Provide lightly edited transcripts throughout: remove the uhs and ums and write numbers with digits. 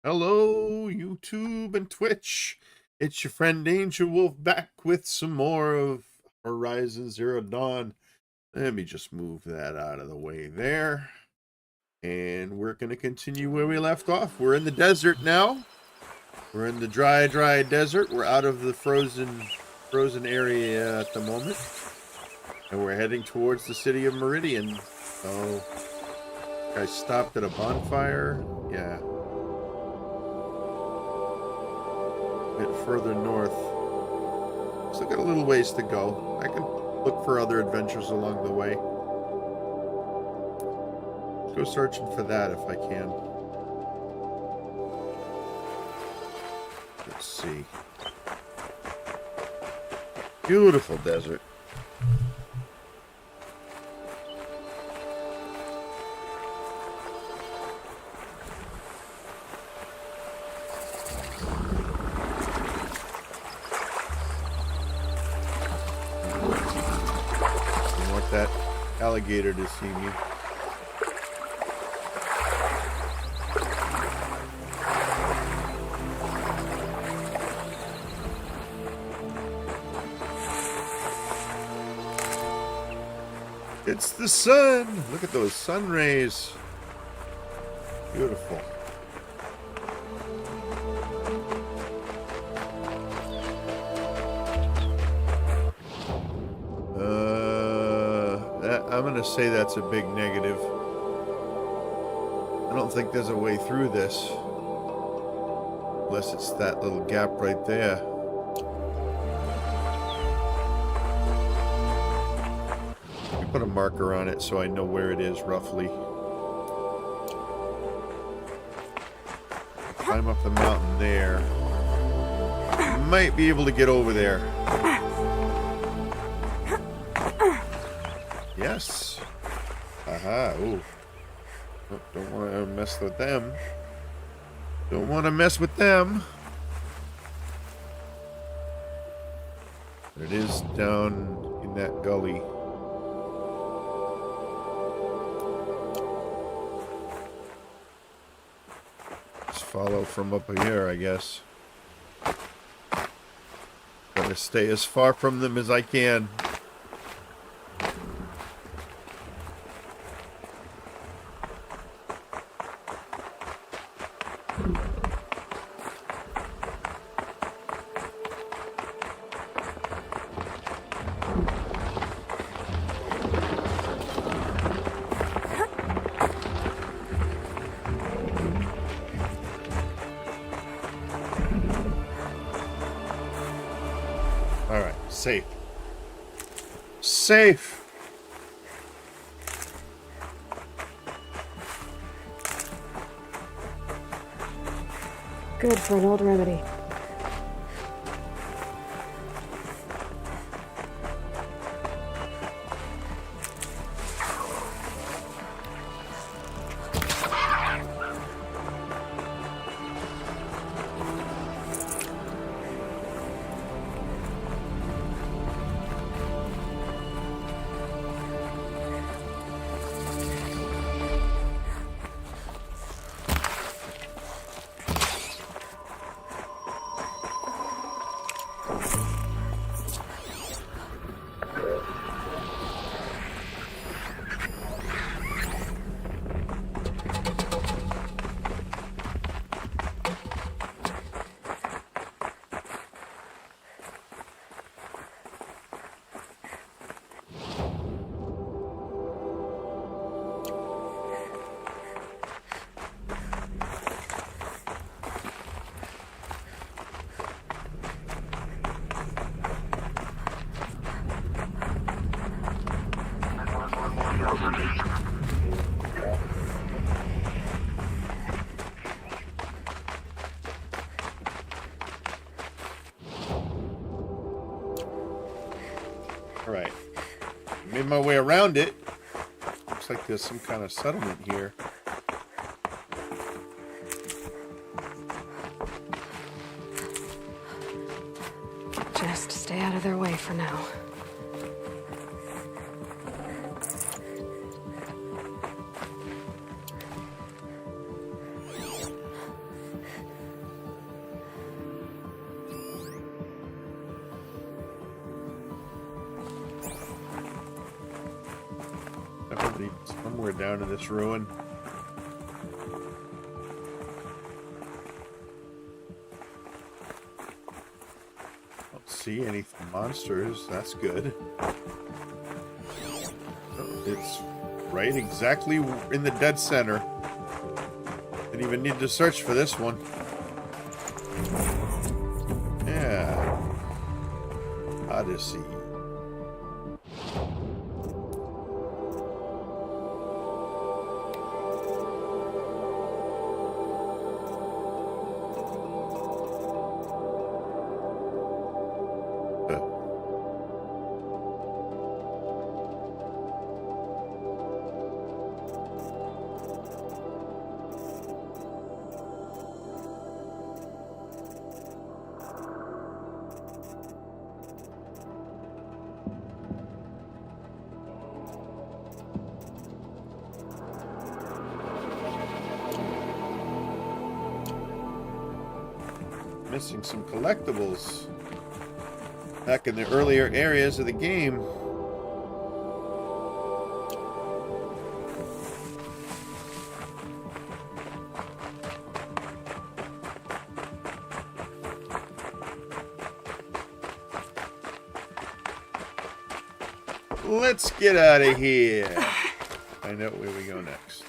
Hello, YouTube and Twitch. It's your friend Angel Wolf back with some more of Horizon Zero Dawn. Let me just move that out of the way there. And we're going to continue where we left off. We're in the desert now. We're in the dry desert. We're out of the frozen area at the moment. And we're heading towards the city of Meridian. So, I stopped at a bonfire. Yeah. Bit further north. Still got a little ways to go. I can look for other adventures along the way. Go searching for that if I can. Let's see. Beautiful desert. That alligator to see me. It's the sun! Look at those sun rays. Beautiful. I'm going to say that's a big negative. I don't think there's a way through this. Unless it's that little gap right there. Let me put a marker on it so I know where it is roughly. Climb up the mountain there. Might be able to get over there. Yes. Aha. Ooh. Oh, don't want to mess with them. Don't want to mess with them. It is down in that gully. Just follow from up here, I guess. Gotta stay as far from them as I can. Alright, safe. Safe! Good for an old remedy. Alright. Made my way around it. Looks like there's some kind of settlement here. Just stay out of their way for now. Somewhere down in this ruin. Don't see any monsters. That's good. Oh, it's right exactly in the dead center. Didn't even need to search for this one. Yeah. Odyssey. Missing some collectibles back in the earlier areas of the game. Let's get out of here. Find out where we go next.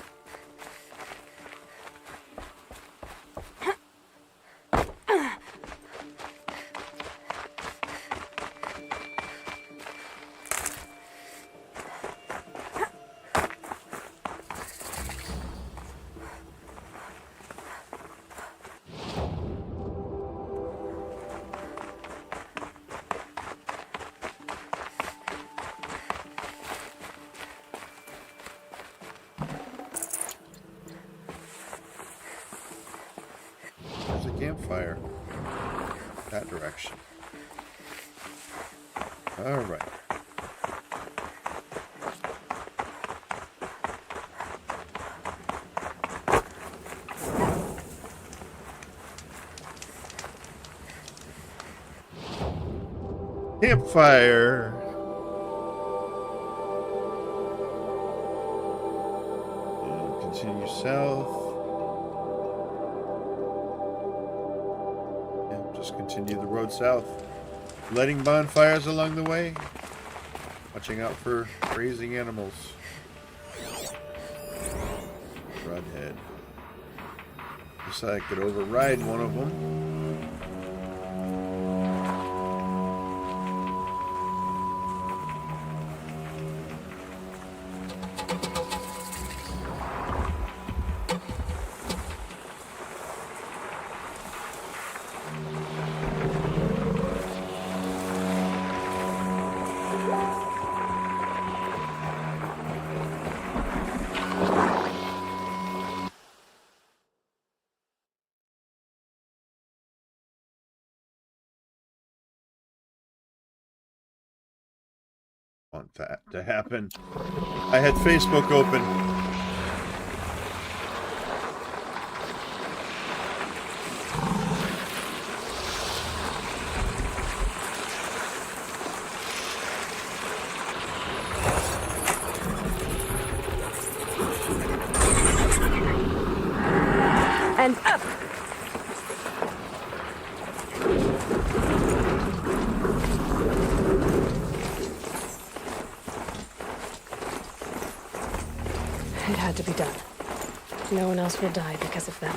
Campfire. That direction. All right. Campfire. And continue south. Continue the road south, lighting bonfires along the way, watching out for grazing animals. Broadhead. Guess I could override one of them. Want that to happen. I had Facebook open. And up. It had to be done. No one else will die because of them.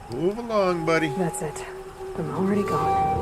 Move along, buddy. That's it. I'm already gone.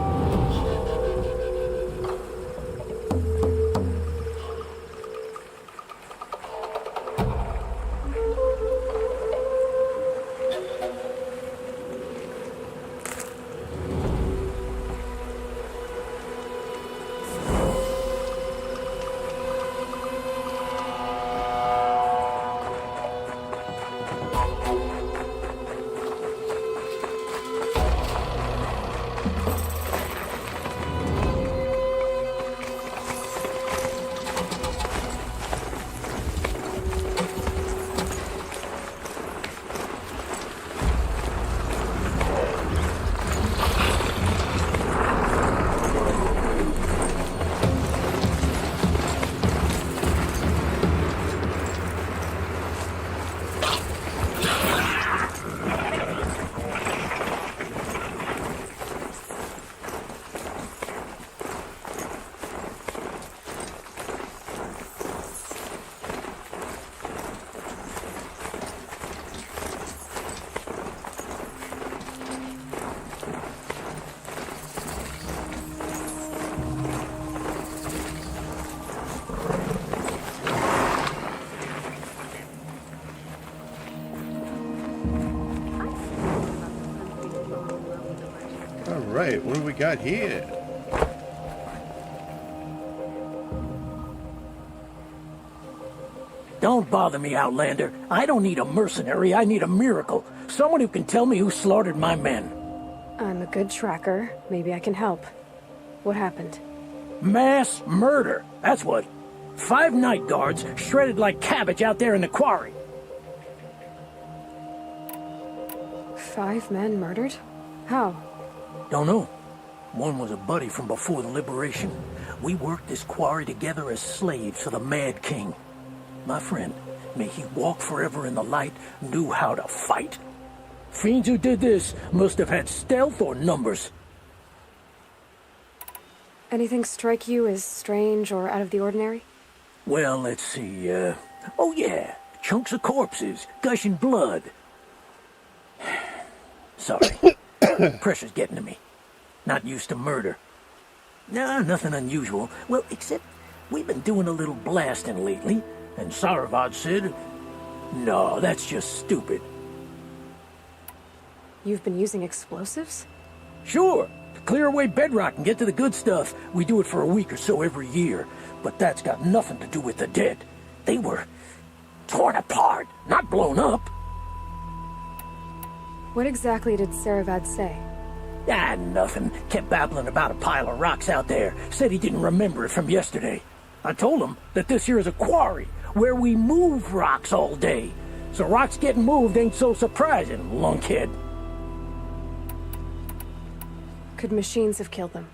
Alright, what do we got here? Don't bother me, Outlander. I don't need a mercenary, I need a miracle. Someone who can tell me who slaughtered my men. I'm a good tracker. Maybe I can help. What happened? Mass murder, that's what. 5 night guards shredded like cabbage out there in the quarry. 5 men murdered? How? Don't know. One was a buddy from before the liberation. We worked this quarry together as slaves for the Mad King. My friend, may he walk forever in the light, knew how to fight. Fiends who did this must have had stealth or numbers. Anything strike you as strange or out of the ordinary? Well, let's see, oh yeah, chunks of corpses, gushing blood. Sorry, pressure's getting to me. Not used to murder. Nah, nothing unusual. Well, except we've been doing a little blasting lately, and Saravad said, no, that's just stupid. You've been using explosives? Sure, to clear away bedrock and get to the good stuff. We do it for a week or so every year, but that's got nothing to do with the dead. They were torn apart, not blown up. What exactly did Saravad say? Ah, nothing. Kept babbling about a pile of rocks out there. Said he didn't remember it from yesterday. I told him that this here is a quarry, where we move rocks all day. So rocks getting moved ain't so surprising, lunkhead. Could machines have killed them?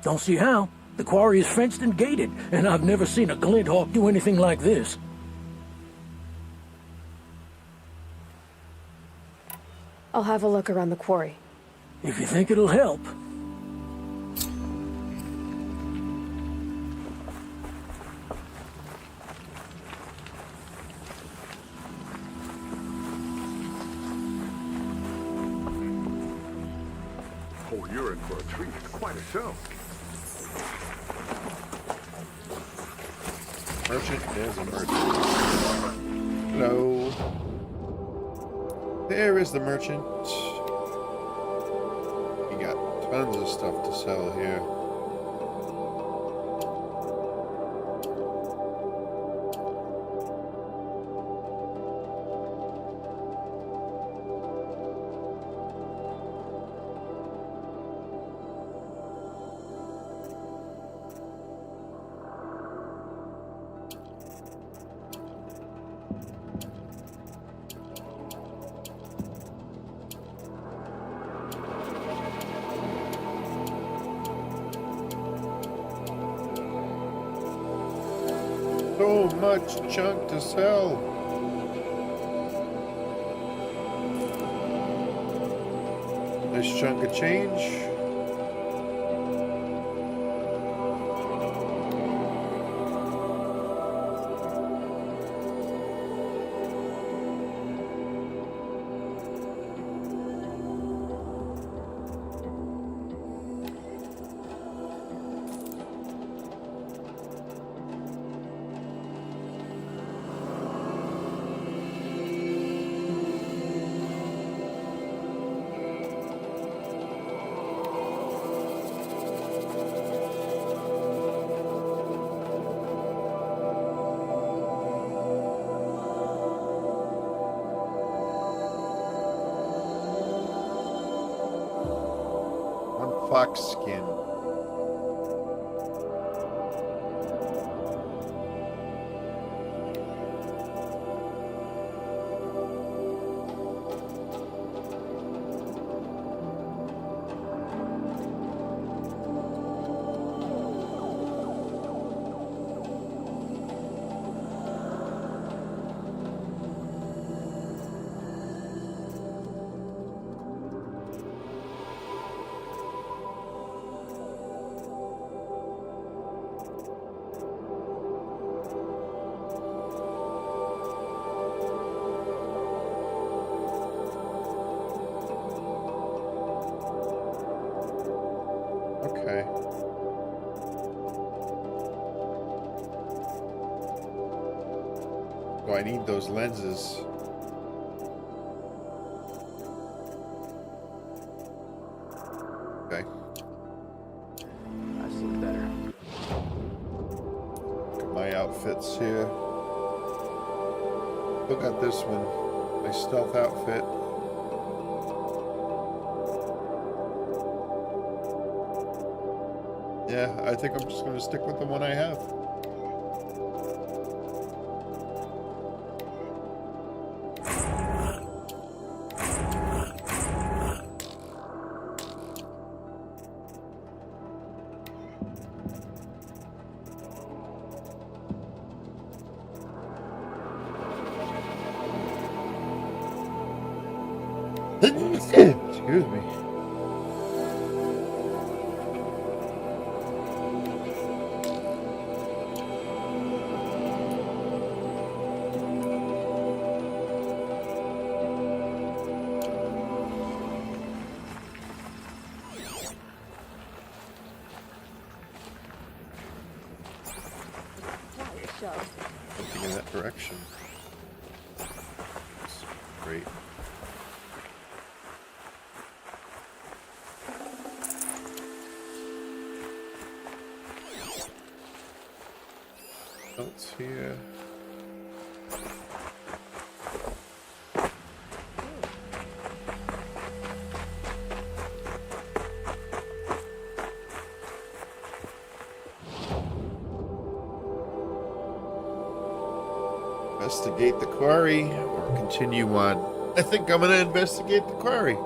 Don't see how. The quarry is fenced and gated, and I've never seen a glinthawk do anything like this. I'll have a look around the quarry. If you think it'll help. Oh, you're in for a treat. It's quite a show. Merchant is a merchant. Hello. There is the merchant. You got tons of stuff to sell here. So much junk to sell. Nice chunk of change. fox skin. Okay. Oh, I need those lenses. Okay. That's look better. Look at my outfits here. Look at this one. My stealth outfit. Yeah, I think I'm just going to stick with the one I have. Excuse me. Looking in that direction. That's great. Else here. Investigate the quarry or continue on. I think I'm going to investigate the quarry.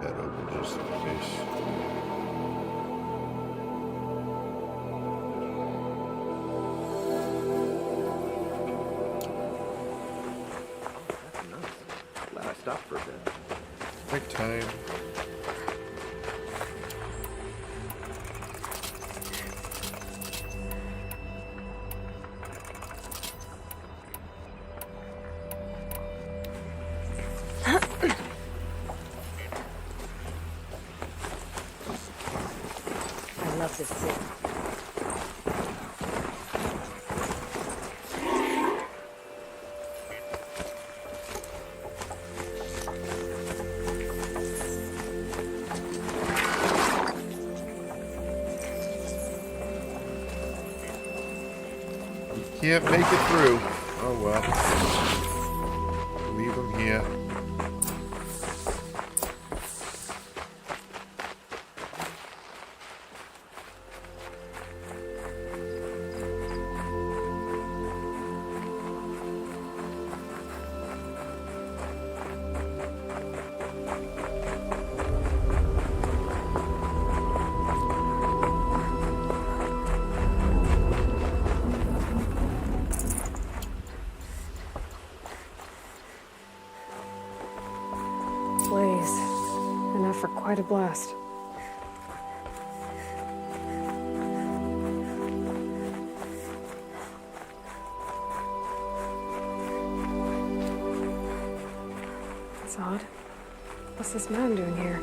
That open just in case. That's nuts. Glad I stopped for a bit. Take time. I love this city. Can't make it through. Oh well. Leave him here. Blaze. Enough for quite a blast. It's odd. What's this man doing here?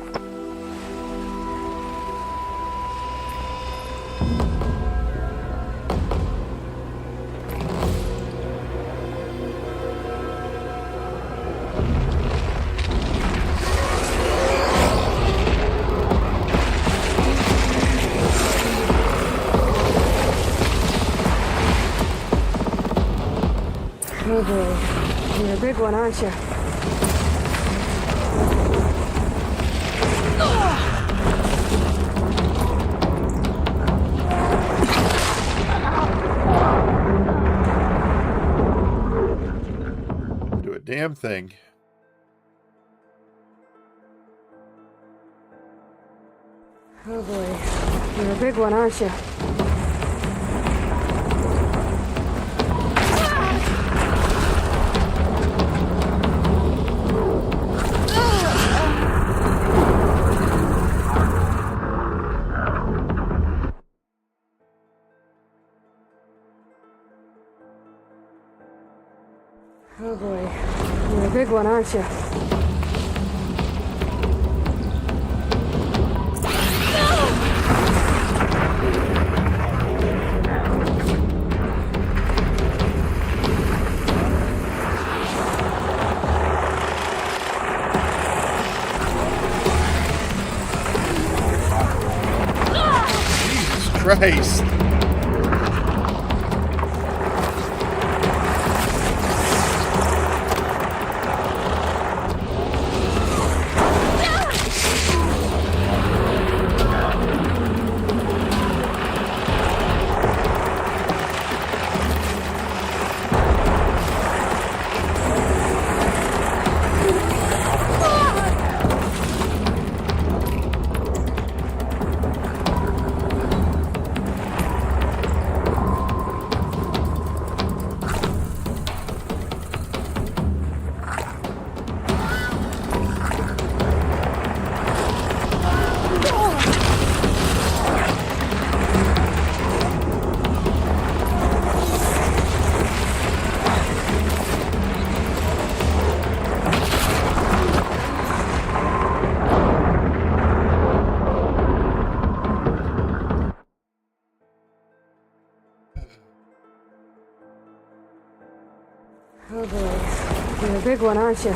Oh boy. You're a big one, aren't you? Do a damn thing. Oh boy. You're a big one, aren't you? Oh boy. You're a big one, aren't you? Christ. Oh boy. You're a big one, aren't you?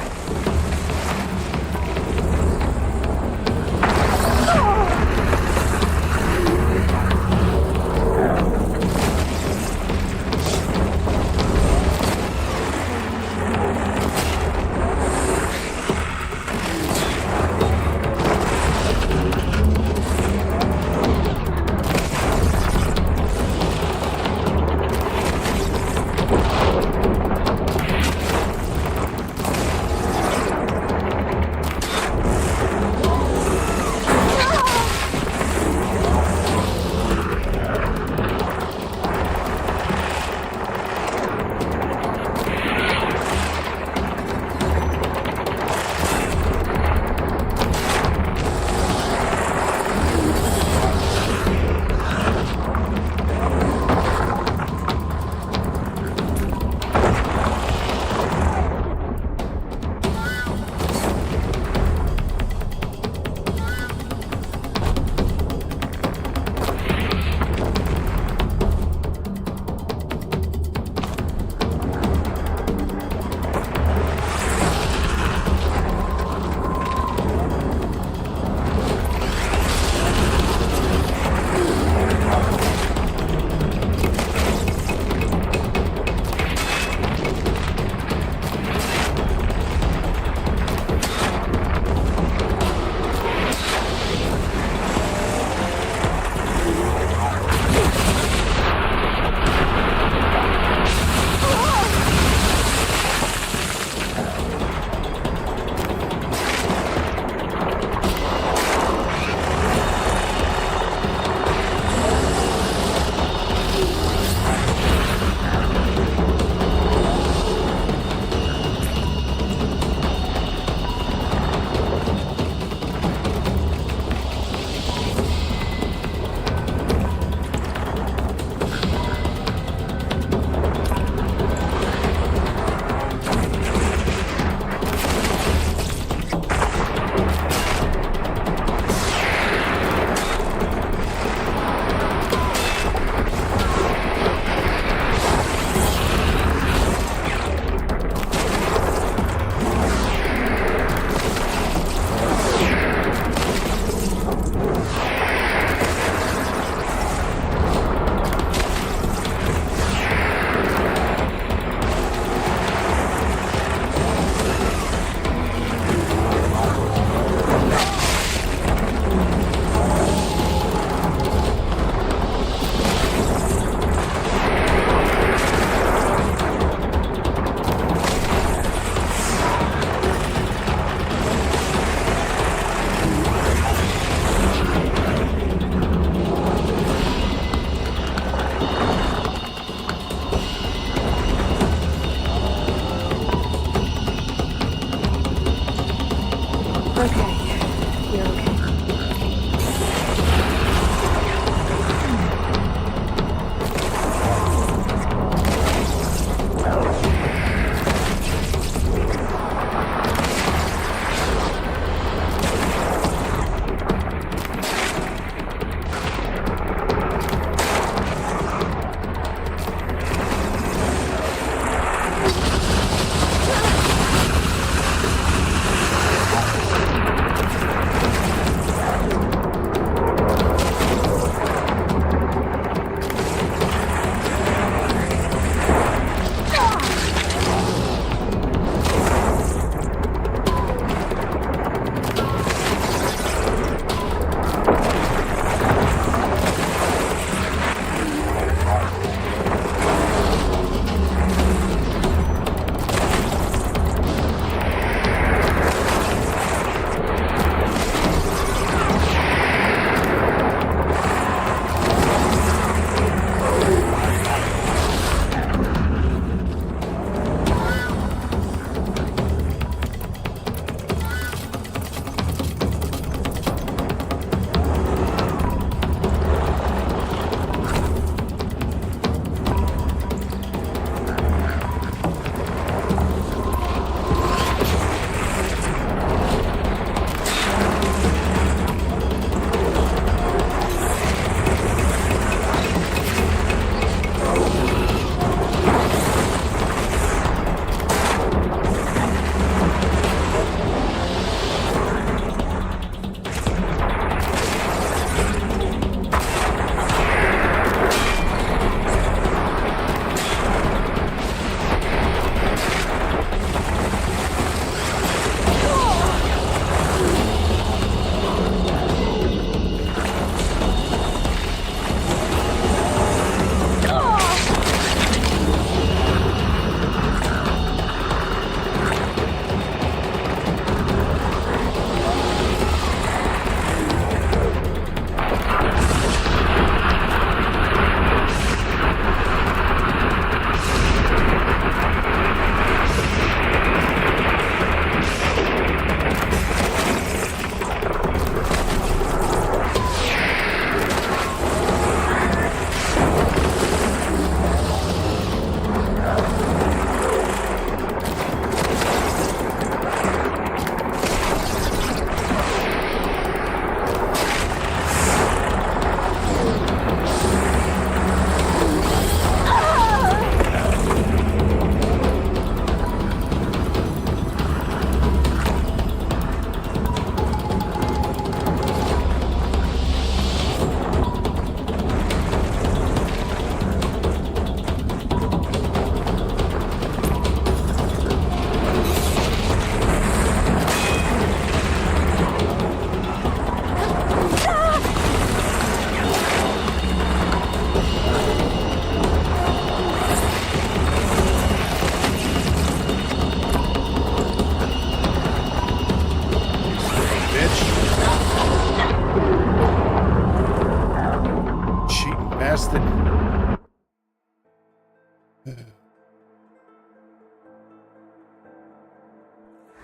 bastard.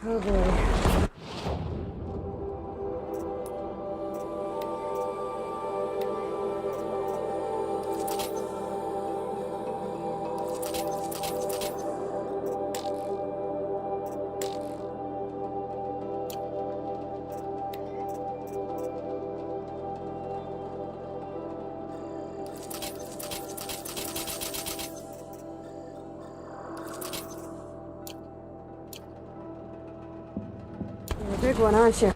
Oh boy. You're a big one, aren't you?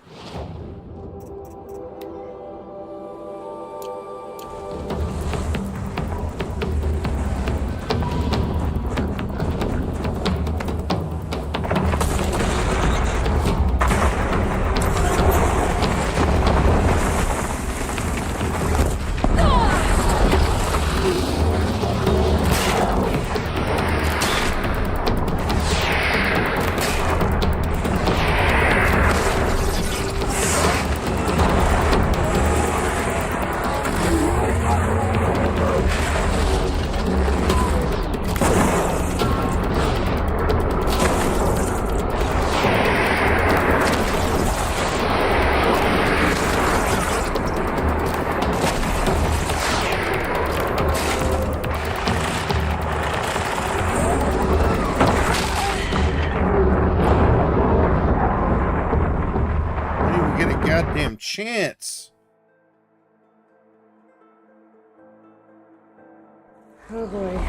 Goddamn chance. Oh boy.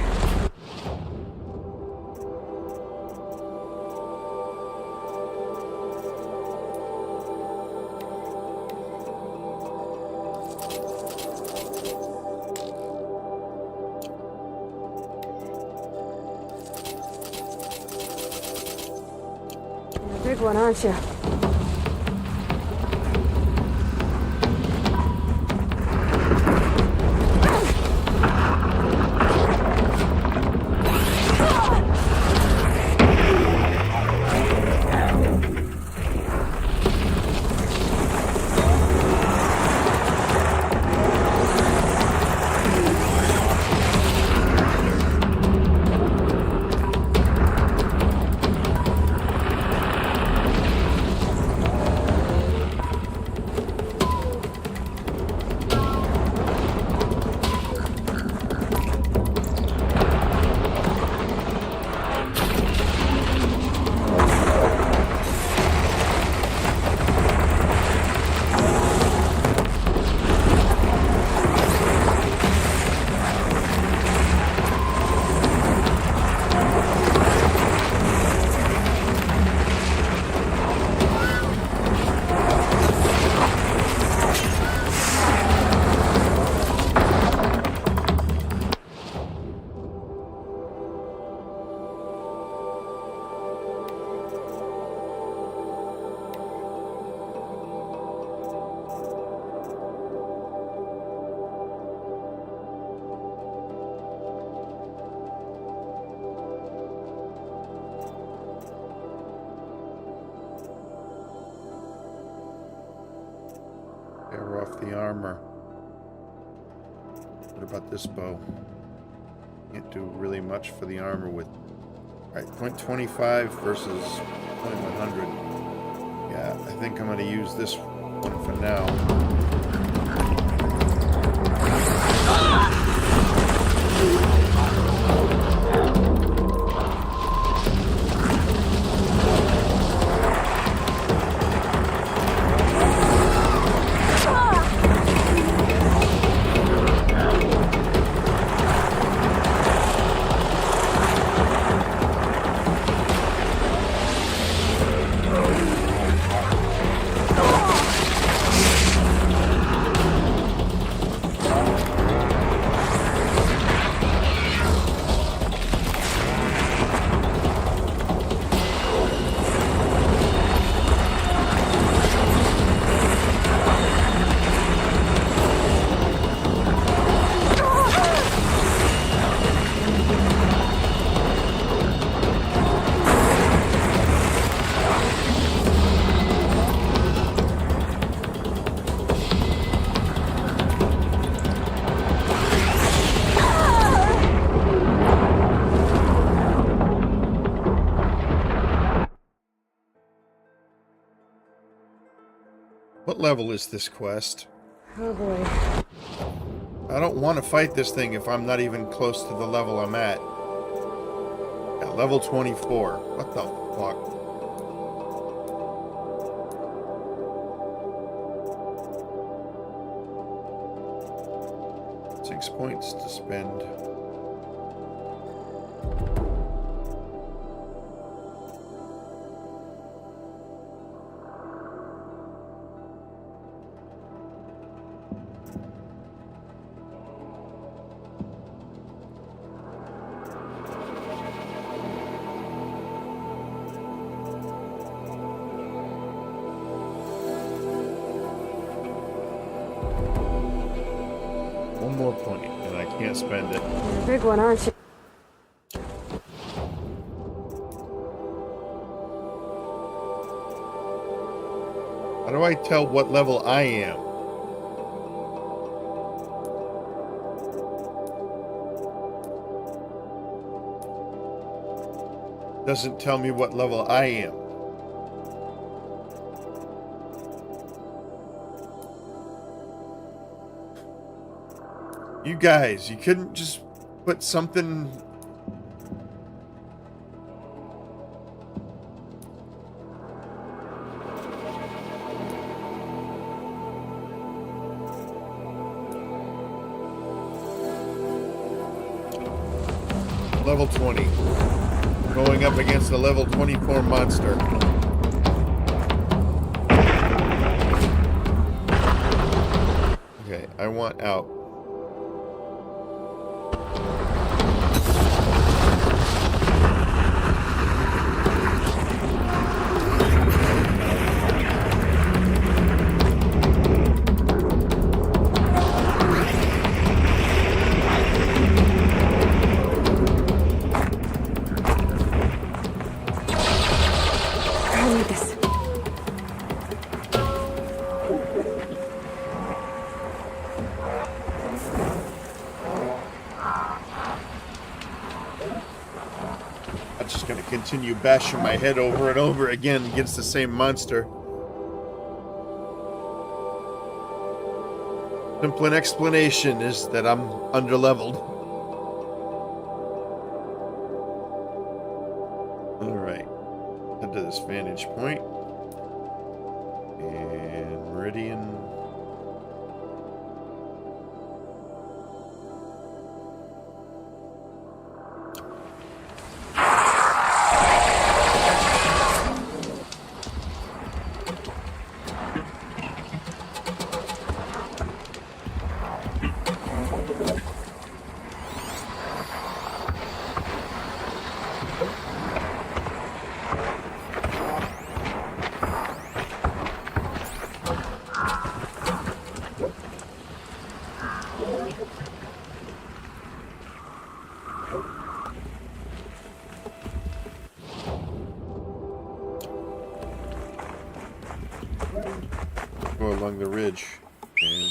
You're a big one, aren't you? Tear off the armor. What about this bow? Can't do really much for the armor with... Alright, 0.25 versus 0.100. Yeah, I think I'm going to use this one for now. What level is this quest? Oh boy. I don't want to fight this thing if I'm not even close to the level I'm at. Yeah, level 24. What the fuck? 6 points to spend. One more point, and I can't spend it. You're a big one, aren't you? How do I tell what level I am? Doesn't tell me what level I am. You guys, you couldn't just put something... Level 20. Going up against a level 24 monster. Okay, I want out. I need this. I'm just gonna continue bashing my head over and over again against the same monster. Simple explanation is that I'm underleveled. Alright. Head to this vantage point. And Meridian. Go along the ridge and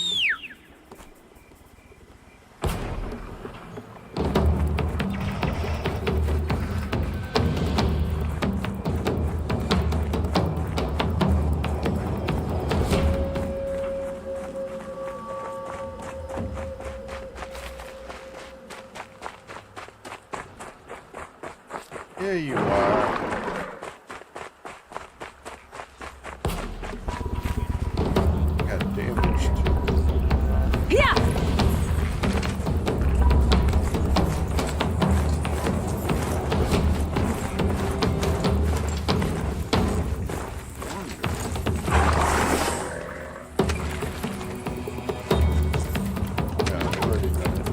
there you are. Got damaged. Yeah! Yeah, I've already done it.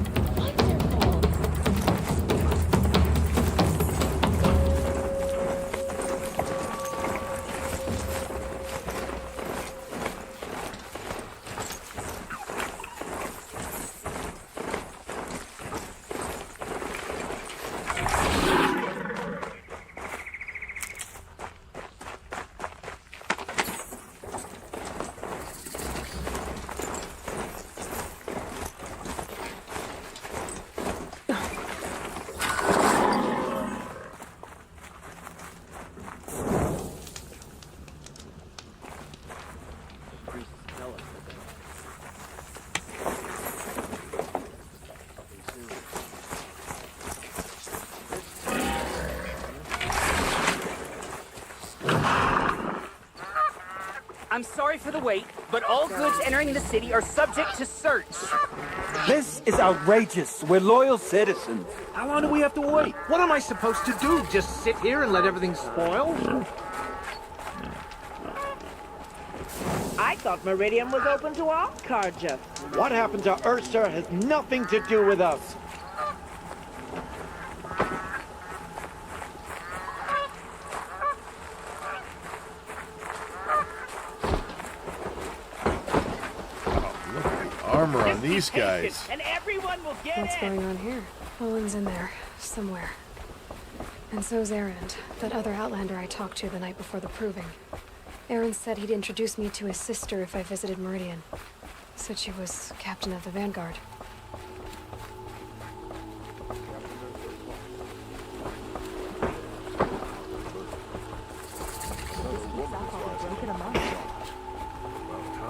I'm sorry for the wait, but all goods entering the city are subject to search. This is outrageous. We're loyal citizens. How long do we have to wait? What am I supposed to do? Just sit here and let everything spoil? I thought Meridian was open to all Carja. What happened to Ursa has nothing to do with us. Look at the armor on these guys. And everyone will get What's in. going on here? Olin's in there, somewhere. And so's Erend, that other Outlander I talked to the night before the proving. Erend said he'd introduce me to his sister if I visited Meridian. Said she was captain of the Vanguard.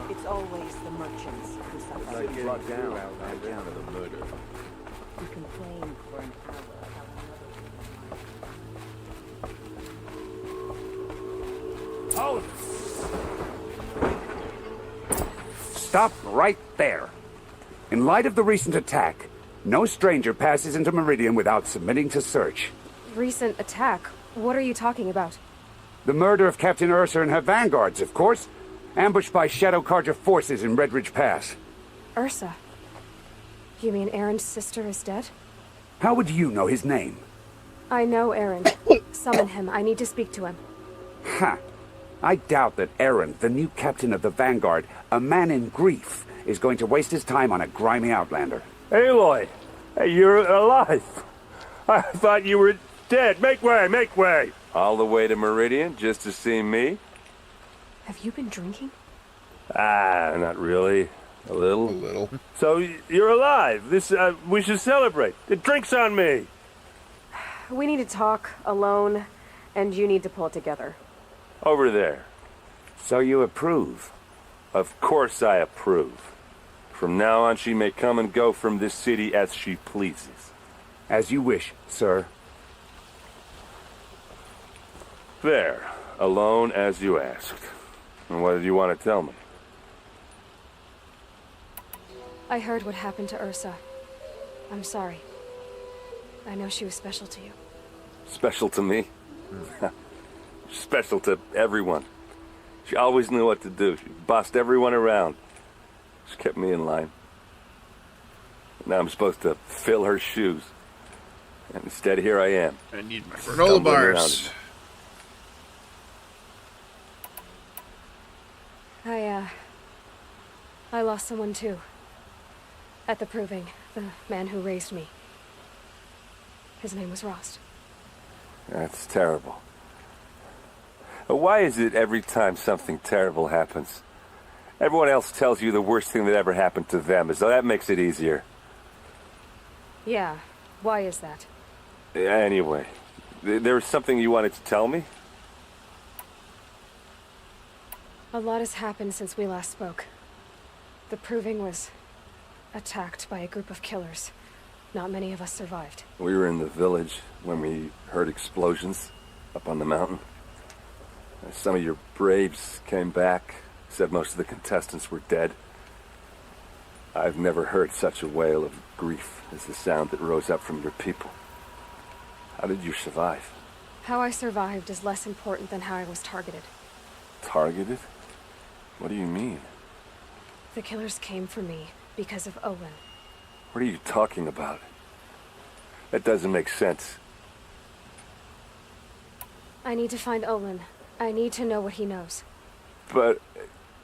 It's always the merchants who suffer. Like brought down on account of the murder. You complain for an hour about Stop right there. In light of the recent attack, no stranger passes into Meridian without submitting to search. Recent attack? What are you talking about? The murder of Captain Ursa and her vanguards, of course. Ambushed by Shadow Carja forces in Red Ridge Pass. Ursa? You mean Erend's sister is dead? How would you know his name? I know Erend. Summon him. I need to speak to him. Ha! I doubt that Erend, the new captain of the Vanguard, a man in grief, is going to waste his time on a grimy outlander. Aloy! Hey, you're alive! I thought you were dead. Make way, make way! All the way to Meridian just to see me? Have you been drinking? Ah, not really. A little. A little. So, you're alive. This, we should celebrate. The drink's on me! We need to talk, alone, and you need to pull it together. Over there. So you approve? Of course I approve. From now on, she may come and go from this city as she pleases. As you wish, sir. There. Alone as you asked. And what did you want to tell me? I heard what happened to Ursa. I'm sorry. I know she was special to you. Special to me? Special to everyone. She always knew what to do. She bossed everyone around. She kept me in line. Now I'm supposed to fill her shoes. And instead, here I am. I need my granola bars. I lost someone too. At the proving, the man who raised me. His name was Rost. That's terrible. Why is it every time something terrible happens, everyone else tells you the worst thing that ever happened to them, as though that makes it easier? Yeah, why is that? Anyway, there was something you wanted to tell me? A lot has happened since we last spoke. The proving was attacked by a group of killers. Not many of us survived. We were in the village when we heard explosions up on the mountain. Some of your braves came back, said most of the contestants were dead. I've never heard such a wail of grief as the sound that rose up from your people. How did you survive? How I survived is less important than how I was targeted. Targeted? What do you mean? The killers came for me because of Olin. What are you talking about? That doesn't make sense. I need to find Olin. I need to know what he knows. But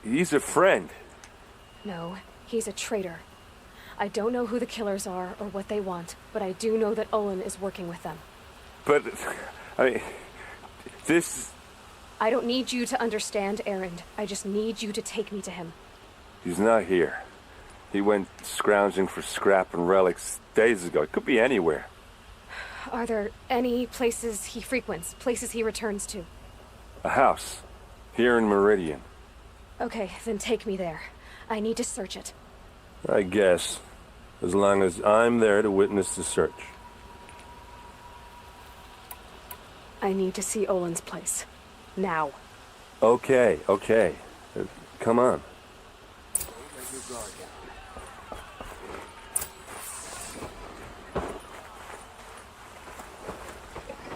he's a friend. No, he's a traitor. I don't know who the killers are or what they want, but I do know that Olin is working with them. But, I mean, this... I don't need you to understand, Erend. I just need you to take me to him. He's not here. He went scrounging for scrap and relics days ago. It could be anywhere. Are there any places he frequents, places he returns to? A house. Here in Meridian. Okay, then take me there. I need to search it. I guess. As long as I'm there to witness the search. I need to see Olin's place. Now. Okay, okay. Come on.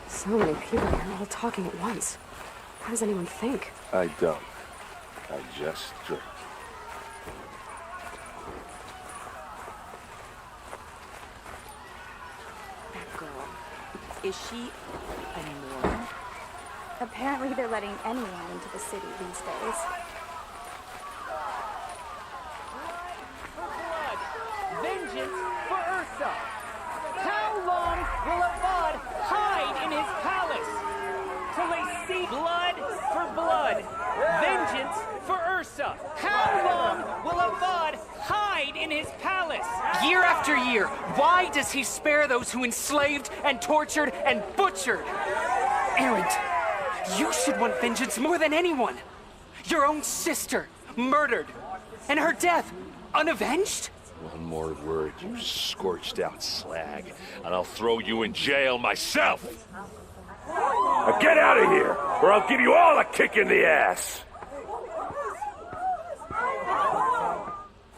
So many people here, all talking at once. How does anyone think? I don't. I just drink. That girl. Is she a Norn? Apparently they're letting anyone into the city these days. Vengeance for Ursa! How long will Avad hide in his palace? Till they see blood for blood. Vengeance for Ursa! How long will Avad hide in his palace? Year after year, why does he spare those who enslaved and tortured and butchered? Erend, you should want vengeance more than anyone. Your own sister, murdered, and her death, unavenged? One more word, you scorched out slag, and I'll throw you in jail myself! Now get out of here, or I'll give you all a kick in the ass!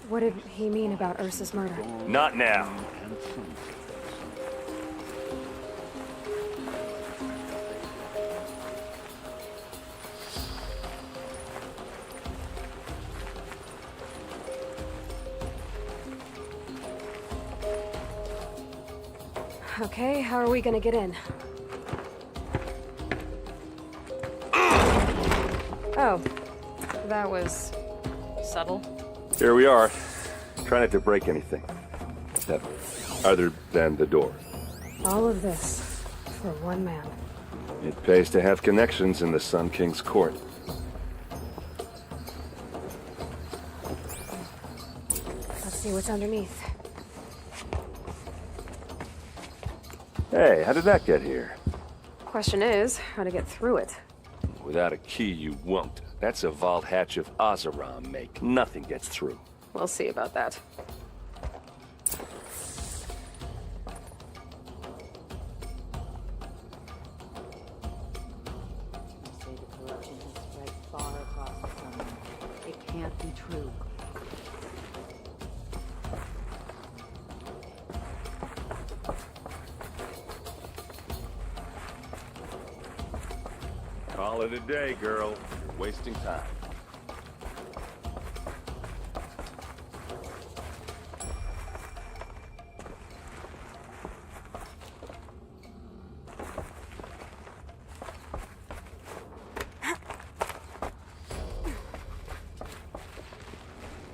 What did he mean about Ursa's murder? Not now. Okay, how are we gonna get in? Oh, that was subtle. Here we are. Try not to break anything. Other than the door. All of this for one man. It pays to have connections in the Sun King's court. Let's see what's underneath. Hey, how did that get here? Question is, how to get through it. Without a key, you won't. That's a vault hatch of Oseram make. Nothing gets through. We'll see about that. It can't be true. Call it a day, girl. You're wasting time.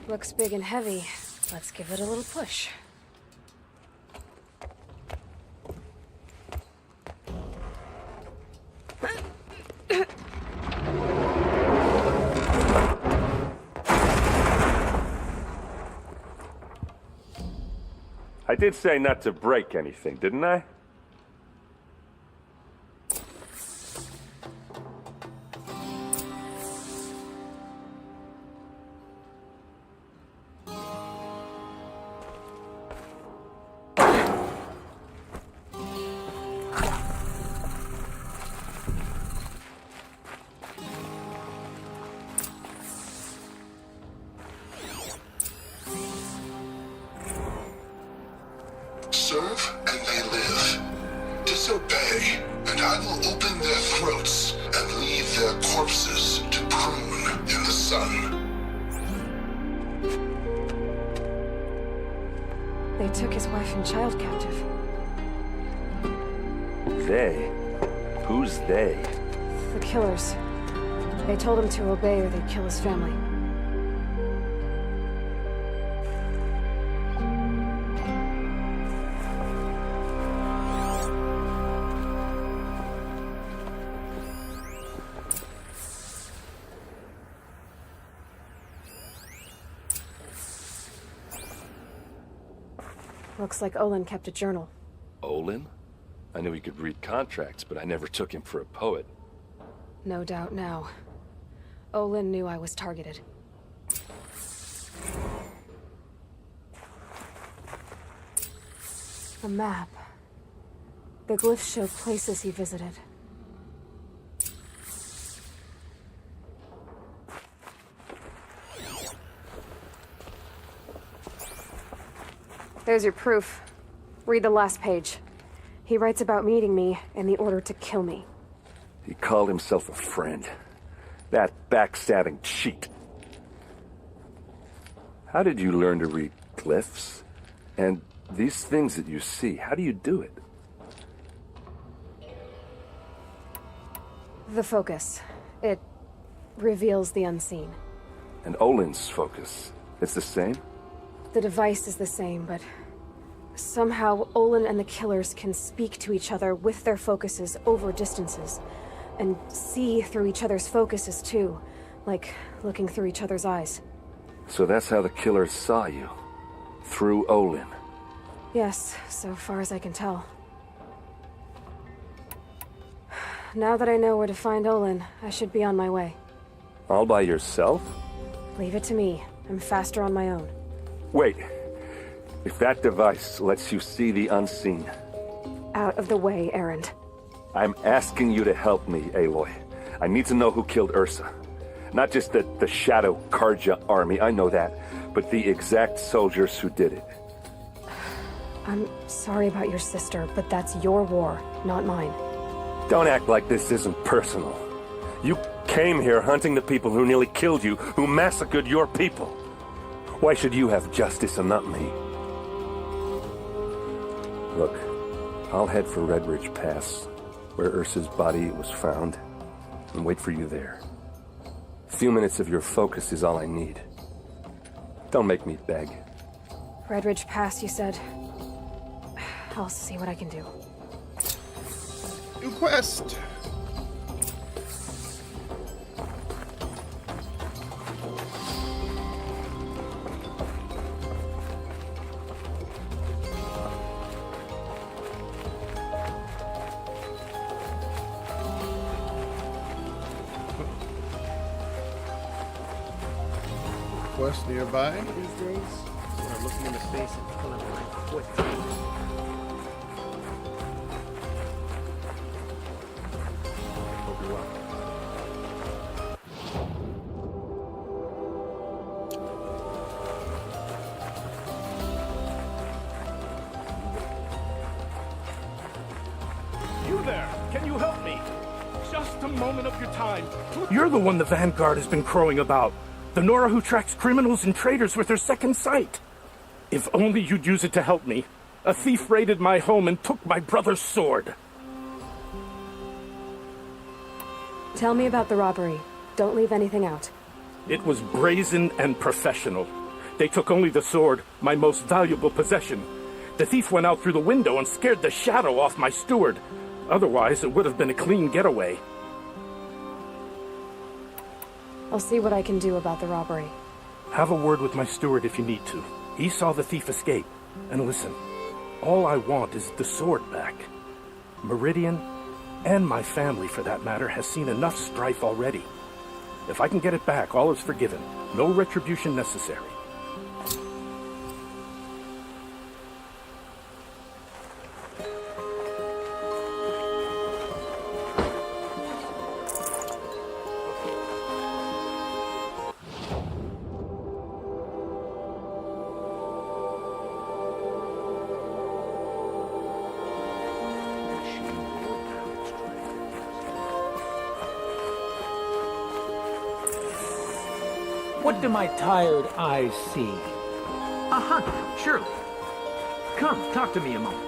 Looks big and heavy. Let's give it a little push. I did say not to break anything, didn't I? Serve and they live. Disobey, and I will open their throats and leave their corpses to prune in the sun. They took his wife and child captive. They? Who's they? The killers. They told him to obey or they'd kill his family. Looks like Olin kept a journal. Olin? I knew he could read contracts, but I never took him for a poet. No doubt now. Olin knew I was targeted. A map. The glyphs show places he visited. There's your proof. Read the last page. He writes about meeting me in the order to kill me. He called himself a friend. That backstabbing cheat. How did you learn to read glyphs? And these things that you see, how do you do it? The focus. It reveals the unseen. And Olin's focus, it's the same? The device is the same, but somehow Olin and the killers can speak to each other with their focuses over distances, and see through each other's focuses too, like looking through each other's eyes. So that's how the killers saw you? Through Olin? Yes, so far as I can tell. Now that I know where to find Olin, I should be on my way. All by yourself? Leave it to me. I'm faster on my own. Wait. If that device lets you see the unseen... Out of the way, Erend. I'm asking you to help me, Aloy. I need to know who killed Ursa. Not just the Shadow Karja army, I know that, but the exact soldiers who did it. I'm sorry about your sister, but that's your war, not mine. Don't act like this isn't personal. You came here hunting the people who nearly killed you, who massacred your people. Why should you have justice and not me? Look, I'll head for Red Ridge Pass, where Ursa's body was found, and wait for you there. A few minutes of your focus is all I need. Don't make me beg. Red Ridge Pass, you said? I'll see what I can do. New quest! Quest nearby. These days, when I'm looking into space and pulling my foot. Hope you're well. You there! Can you help me? Just a moment of your time. You're the one the Vanguard has been crowing about. The Nora who tracks criminals and traitors with her second sight. If only you'd use it to help me. A thief raided my home and took my brother's sword. Tell me about the robbery. Don't leave anything out. It was brazen and professional. They took only the sword, my most valuable possession. The thief went out through the window and scared the shadow off my steward. Otherwise, it would have been a clean getaway. I'll see what I can do about the robbery. Have a word with my steward if you need to. He saw the thief escape. And listen, all I want is the sword back. Meridian, and my family for that matter, has seen enough strife already. If I can get it back, all is forgiven. No retribution necessary. What do my tired eyes see? A hunter, surely. Come, talk to me a moment.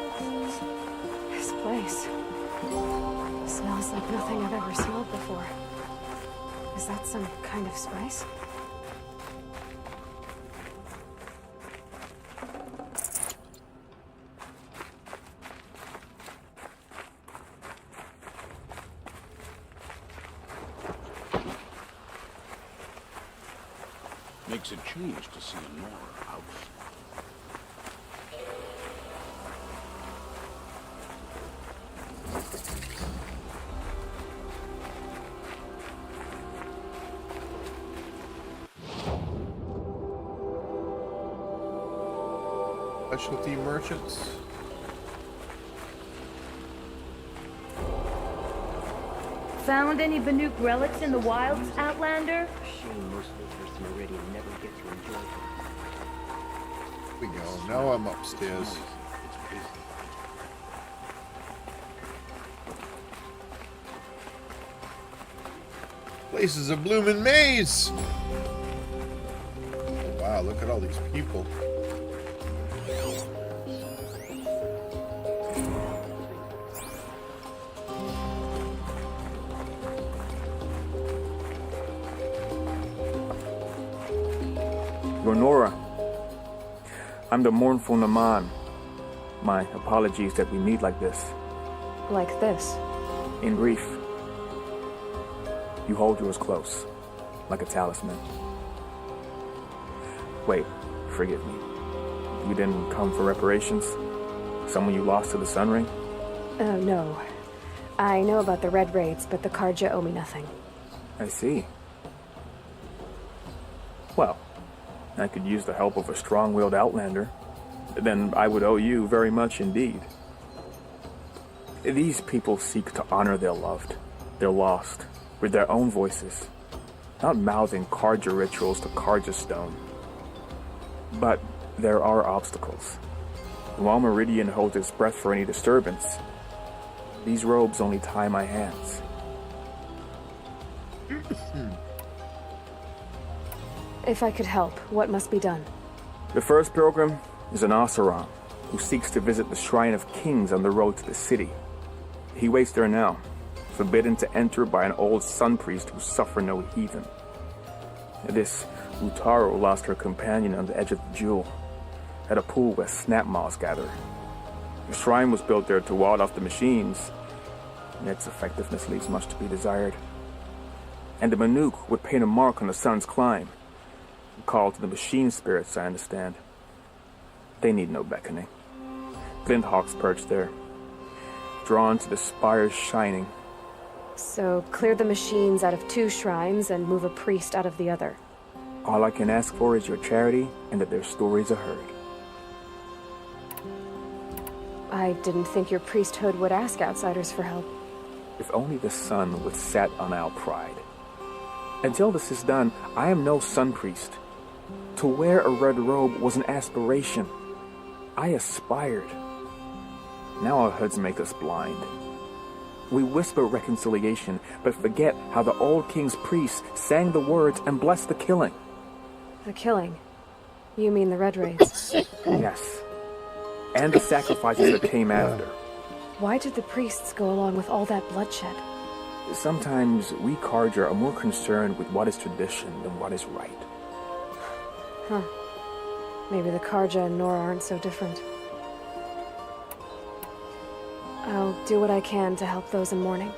This place smells like nothing I've ever smelled before. Is that some kind of spice? Makes a change to see a Nora house. Specialty merchants. Found any Banuk relics in the wilds, Outlander? Shame most visitors to Meridian never get to enjoy them. we go. Now I'm upstairs. Place is a bloomin' maze. Oh, wow, look at all these people. Nora, I'm the mournful Naman. My apologies that we meet like this. Like this? In brief, you hold yours close, like a talisman. Wait, forgive me. You didn't come for reparations? Someone you lost to the Sun Ring? Oh, no. I know about the Red Raids, but the Karja owe me nothing. I see. Well, I could use the help of a strong-willed outlander. Then I would owe you very much indeed. These people seek to honor their loved, their lost, with their own voices, not mouthing Karja rituals to Karja stone. But there are obstacles. While Meridian holds its breath for any disturbance, these robes only tie my hands. If I could help, what must be done? The first pilgrim is an Oseram who seeks to visit the Shrine of Kings on the road to the city. He waits there now, forbidden to enter by an old sun priest who suffer no heathen. This Utaro lost her companion on the edge of the jewel, at a pool where snap moths gather. The shrine was built there to ward off the machines, yet its effectiveness leaves much to be desired. And the Manuk would paint a mark on the sun's climb, called to the machine spirits, I understand. They need no beckoning. Glinthawks perch there, drawn to the spires shining. So, clear the machines out of 2 shrines and move a priest out of the other. All I can ask for is your charity and that their stories are heard. I didn't think your priesthood would ask outsiders for help. If only the sun would set on our pride. Until this is done, I am no sun priest. To wear a red robe was an aspiration. I aspired. Now our hoods make us blind. We whisper reconciliation, but forget how the old king's priests sang the words and blessed the killing. The killing? You mean the Red Raids? Yes. And the sacrifices that came after. Why did the priests go along with all that bloodshed? Sometimes we Karja are more concerned with what is tradition than what is right. Huh. Maybe the Karja and Nora aren't so different. I'll do what I can to help those in mourning.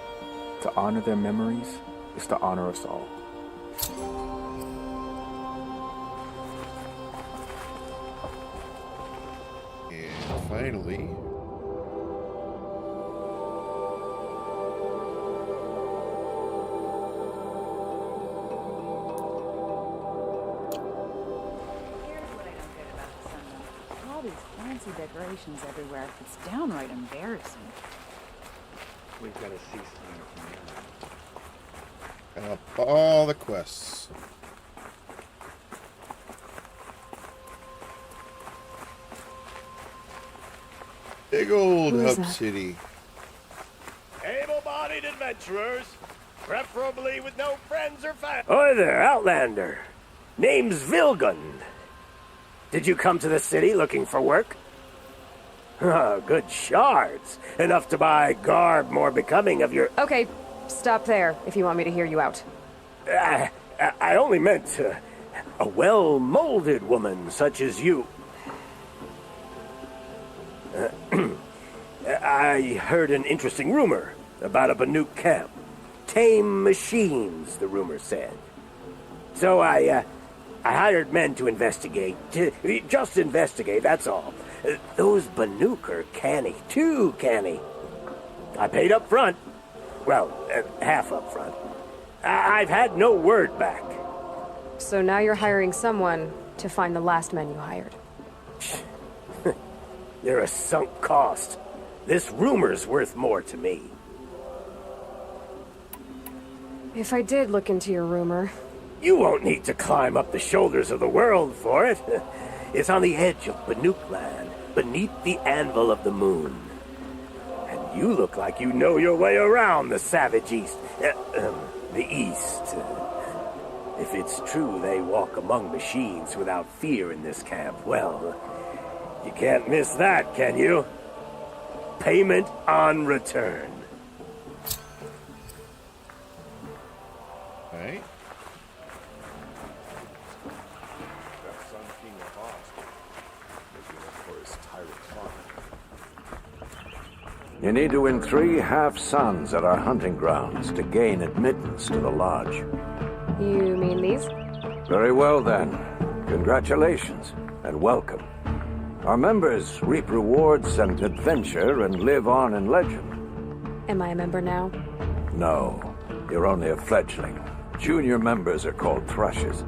To honor their memories is to honor us all. And finally... fancy decorations everywhere. It's downright embarrassing. We've got to see something from Up all the quests. Big old Hub City. Able-bodied adventurers, preferably with no friends or family. Hi there, Outlander. Name's Vilgun. Did you come to the city looking for work? Good shards. Enough to buy garb more becoming of your... Okay, stop there if you want me to hear you out. I only meant a well-molded woman such as you. I heard an interesting rumor about a Banuk camp. Tame machines, the rumor said. So I hired men to investigate. Just investigate, that's all. Those Banuk are canny, too canny. I paid up front. Well, half up front. I've had no word back. So now you're hiring someone to find the last men you hired. They're a sunk cost. This rumor's worth more to me. If I did look into your rumor... You won't need to climb up the shoulders of the world for it. is on the edge of Banuk land, beneath the anvil of the moon. And you look like you know your way around the savage east. The east. If it's true they walk among machines without fear in this camp, well, you can't miss that, can you? Payment on return. Okay. That Sun King of Oz making up for his tyrant father. You need to win 3 half-suns at our hunting grounds to gain admittance to the lodge. You mean these? Very well, then. Congratulations, and welcome. Our members reap rewards and adventure and live on in legend. Am I a member now? No, you're only a fledgling. Junior members are called thrushes.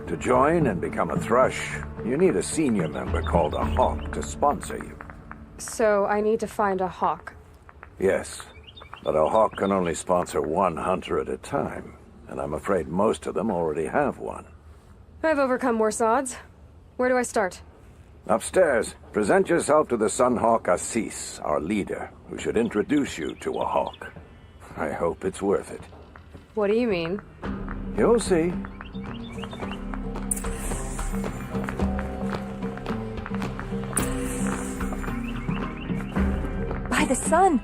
To join and become a thrush, you need a senior member called a hawk to sponsor you. So I need to find a hawk. Yes, but a hawk can only sponsor 1 hunter at a time, and I'm afraid most of them already have one. I've overcome worse odds. Where do I start? Upstairs, present yourself to the Sunhawk Assis, our leader, who should introduce you to a hawk. I hope it's worth it. What do you mean? You'll see. By the sun!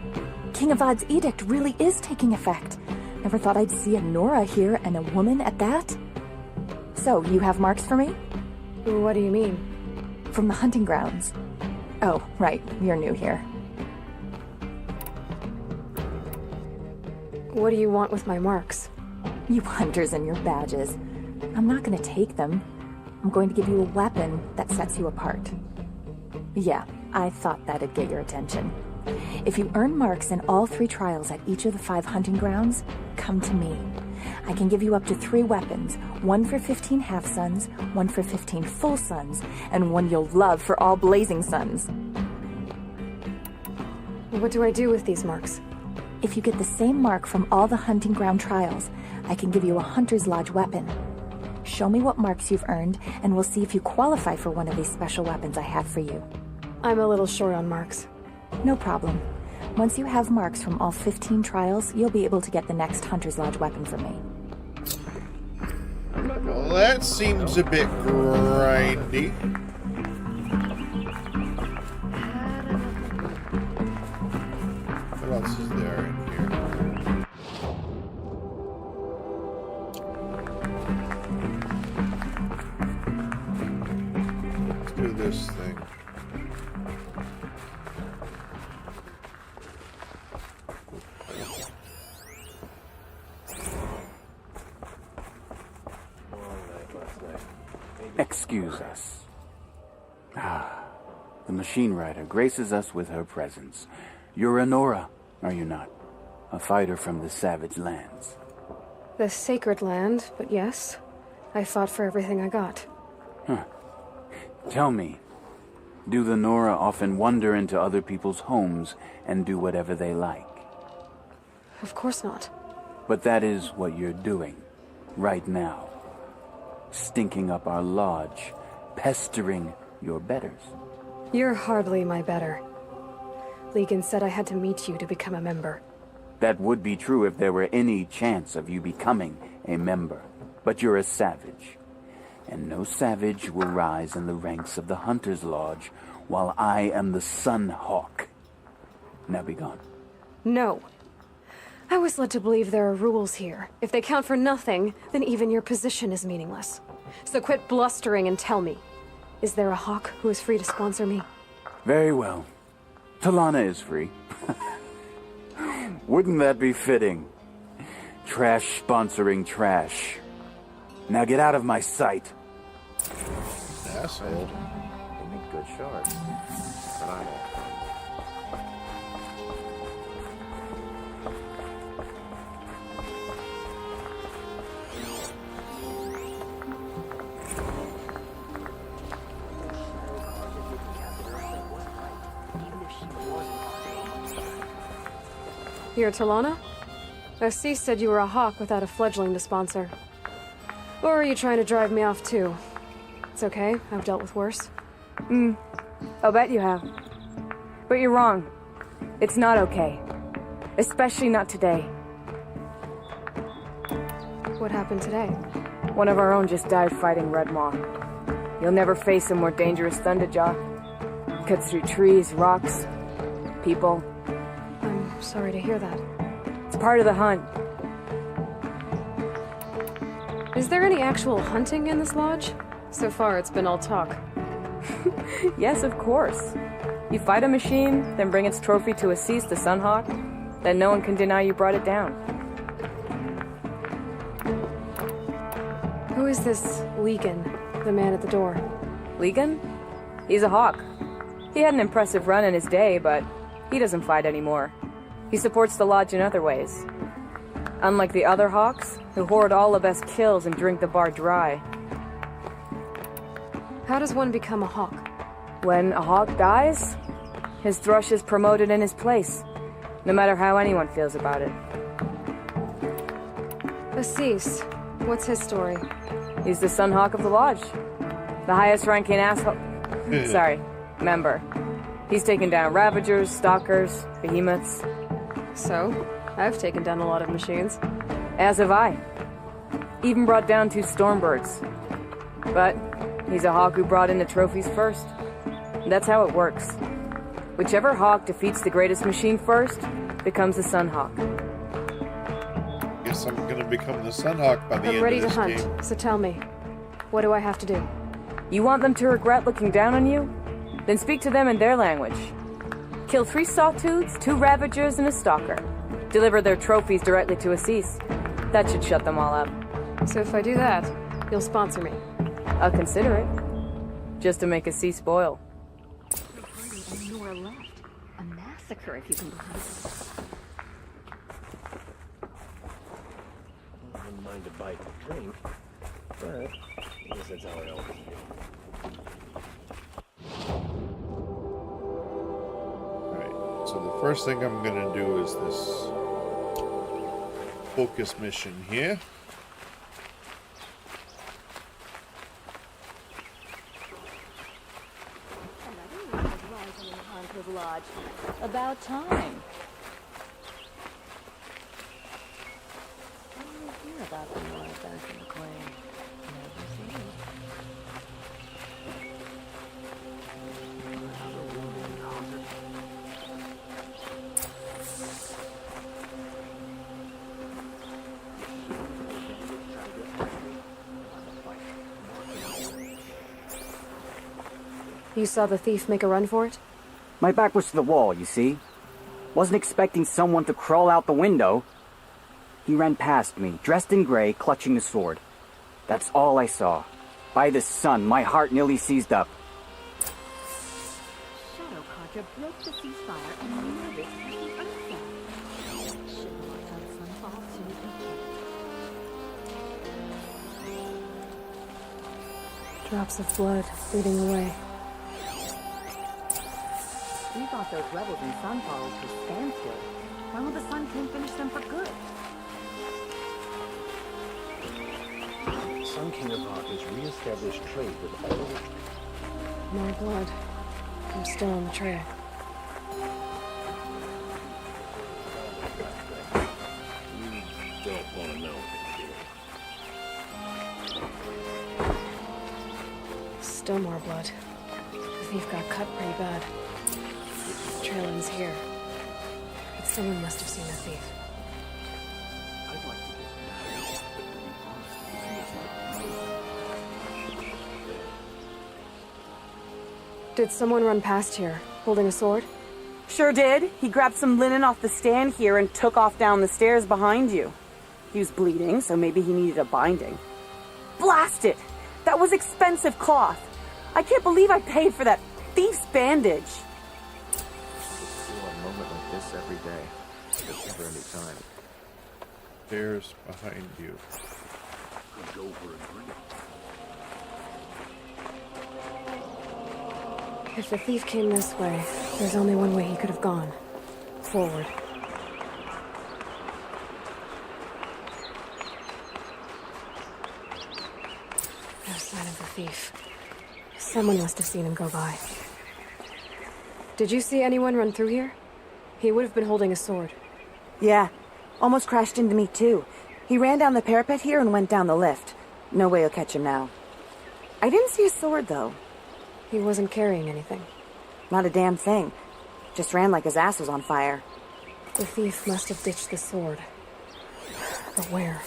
King Avad's edict really is taking effect. Never thought I'd see a Nora here, and a woman at that. So, you have marks for me? What do you mean? From the hunting grounds. Oh, right, you're new here. What do you want with my marks? You hunters and your badges. I'm not gonna take them. I'm going to give you a weapon that sets you apart. Yeah, I thought that'd get your attention. If you earn marks in all 3 trials at each of the 5 hunting grounds, come to me. I can give you up to 3 weapons, 1 for 15 half-suns, 1 for 15 full suns, and 1 you'll love for all blazing suns. What do I do with these marks? If you get the same mark from all the hunting ground trials, I can give you a Hunter's Lodge weapon. Show me what marks you've earned, and we'll see if you qualify for one of these special weapons I have for you. I'm a little short on marks. No problem. Once you have marks from all 15 trials, you'll be able to get the next Hunter's Lodge weapon from me. Well, that seems a bit grindy. What else is there in here? Let's do this thing. Excuse us. The machine rider graces us with her presence. You're a Nora, are you not? A fighter from the savage lands. The sacred land, but yes. I fought for everything I got. Tell me, do the Nora often wander into other people's homes and do whatever they like? Of course not. But that is what you're doing, right now. Stinking up our lodge, pestering your betters. You're hardly my better. Legan said I had to meet you to become a member. That would be true if there were any chance of you becoming a member. But you're a savage. And no savage will rise in the ranks of the Hunter's Lodge while I am the Sun Hawk. Now be gone. No. I was led to believe there are rules here. If they count for nothing, then even your position is meaningless. So quit blustering and tell me. Is there a hawk who is free to sponsor me? Very well. Talana is free. Wouldn't that be fitting? Trash sponsoring trash. Now get out of my sight. Asshole. They make good shards. But I don't. You're Talana? Assis said you were a hawk without a fledgling to sponsor. Or are you trying to drive me off too? It's okay, I've dealt with worse. I'll bet you have. But you're wrong. It's not okay. Especially not today. What happened today? One of our own just died fighting Red Maw. You'll never face a more dangerous Thunderjaw. Cuts through trees, rocks, people. I'm sorry to hear that. It's part of the hunt. Is there any actual hunting in this lodge? So far, it's been all talk. Yes, of course. You fight a machine, then bring its trophy to Assis the Sunhawk, then no one can deny you brought it down. Who is this Legan, the man at the door? Legan? He's a hawk. He had an impressive run in his day, but he doesn't fight anymore. He supports the lodge in other ways. Unlike the other hawks, who hoard all the best kills and drink the bar dry. How does one become a hawk? When a hawk dies, his thrush is promoted in his place, no matter how anyone feels about it. Assis, what's his story? He's the Sunhawk of the lodge. The highest ranking asshole... member. He's taken down Ravagers, Stalkers, Behemoths. So, I've taken down a lot of machines. As have I. Even brought down 2 Stormbirds. But he's a hawk who brought in the trophies first. That's how it works. Whichever hawk defeats the greatest machine first becomes the Sunhawk. Guess I'm gonna become the Sunhawk by the end of this game. I'm ready to hunt, so tell me, what do I have to do? You want them to regret looking down on you? Then speak to them in their language. Kill 3 Sawtooths, 2 Ravagers, and a Stalker. Deliver their trophies directly to Assis. That should shut them all up. So if I do that, you'll sponsor me? I'll consider it. Just to make Assis spoil. And nor left. A massacre, if you can believe it. I wouldn't mind a bite to drink, but I guess that's how I always feel. Alright, so the first thing I'm gonna do is this focus mission here. Lodge. About time. I only hear about the war back in the clay. Never seen it. You saw the thief make a run for it? My back was to the wall, you see. Wasn't expecting someone to crawl out the window. He ran past me, dressed in gray, clutching the sword. That's all I saw. By the sun, my heart nearly seized up. Shadow Carter broke the ceasefire and murdered the Earthside. Should watch out Sunfall soon as we can. Drops of blood bleeding away. We thought those rebels in Sunfall would stand still. Now the sun can finish them for good. Sun King of Hawk has re-established trade with all the... More blood. I'm still on the trail. You don't want to know what they're doing. Still more blood. The thief got cut pretty bad. The trail ends here. But someone must have seen the thief. I'd like to get married, but to be honest, Did someone run past here, holding a sword? Sure did. He grabbed some linen off the stand here and took off down the stairs behind you. He was bleeding, so maybe he needed a binding. Blast it! That was expensive cloth. I can't believe I paid for that thief's bandage. Feel a moment like this every day. There's never any time. Stairs behind you. Could go for a drink. If the thief came this way, there's only one way he could have gone. Forward. No sign of the thief. Someone must have seen him go by. Did you see anyone run through here? He would have been holding a sword. Yeah, almost crashed into me too. He ran down the parapet here and went down the lift. No way you'll catch him now. I didn't see a sword, though. He wasn't carrying anything. Not a damn thing. Just ran like his ass was on fire. The thief must have ditched the sword. But where?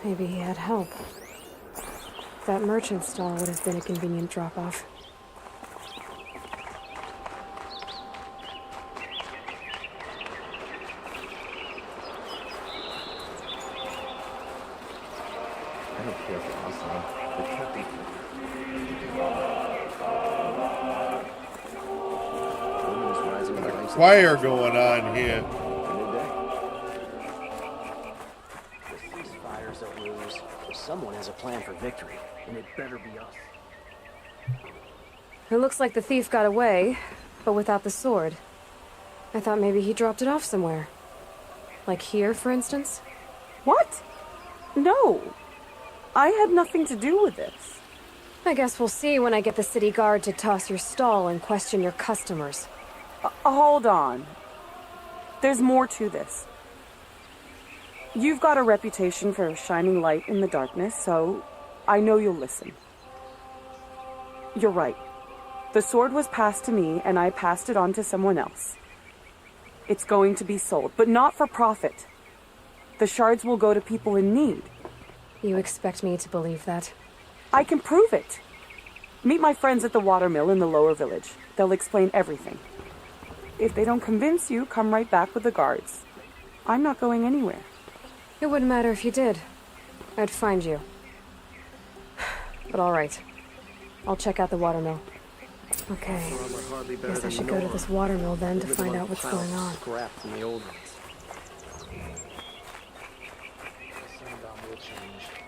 Maybe he had help. That merchant stall would have been a convenient drop-off. I don't care for Oslo. The captain. Choir going on here. The ceasefire's a ruse. Someone has a plan for victory, and it better be us. It looks like the thief got away, but without the sword. I thought maybe he dropped it off somewhere. Like here, for instance? What? No. I had nothing to do with this. I guess we'll see when I get the city guard to toss your stall and question your customers. Hold on. There's more to this. You've got a reputation for shining light in the darkness, so I know you'll listen. You're right. The sword was passed to me, and I passed it on to someone else. It's going to be sold, but not for profit. The shards will go to people in need. You expect me to believe that? I can prove it. Meet my friends at the watermill in the lower village. They'll explain everything. If they don't convince you, come right back with the guards. I'm not going anywhere. It wouldn't matter if you did. I'd find you. But all right. I'll check out the watermill. Okay. Guess I should go to this watermill then to find out what's going on. Scrap from the old ones.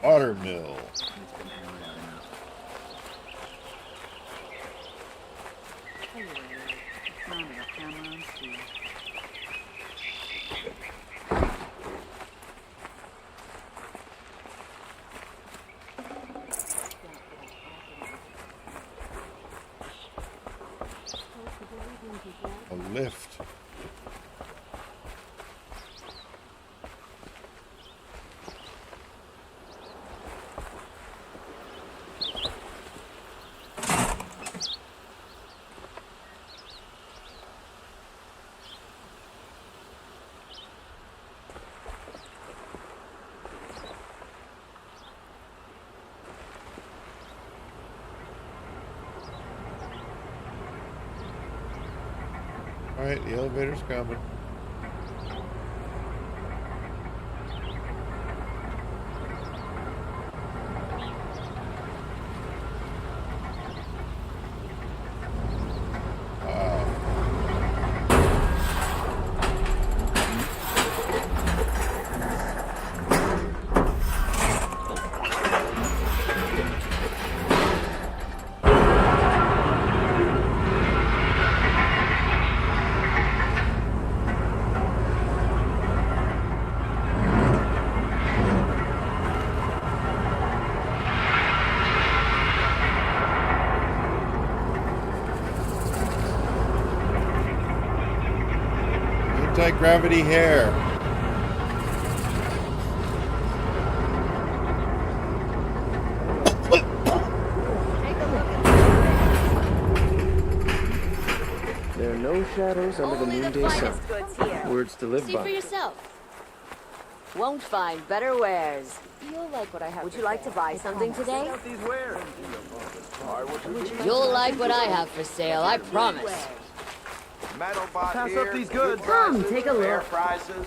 Watermill. A lift. All right, the elevator's coming. Anti-gravity hair. There are no shadows under the noonday sun. Words to live See by. for yourself. Won't find better wares. You'll like what I have. Would you like to buy something today? You'll like what I have for sale, I promise. Metalbot Pass here. up these goods. Good Come, prices, take a fair look. prices.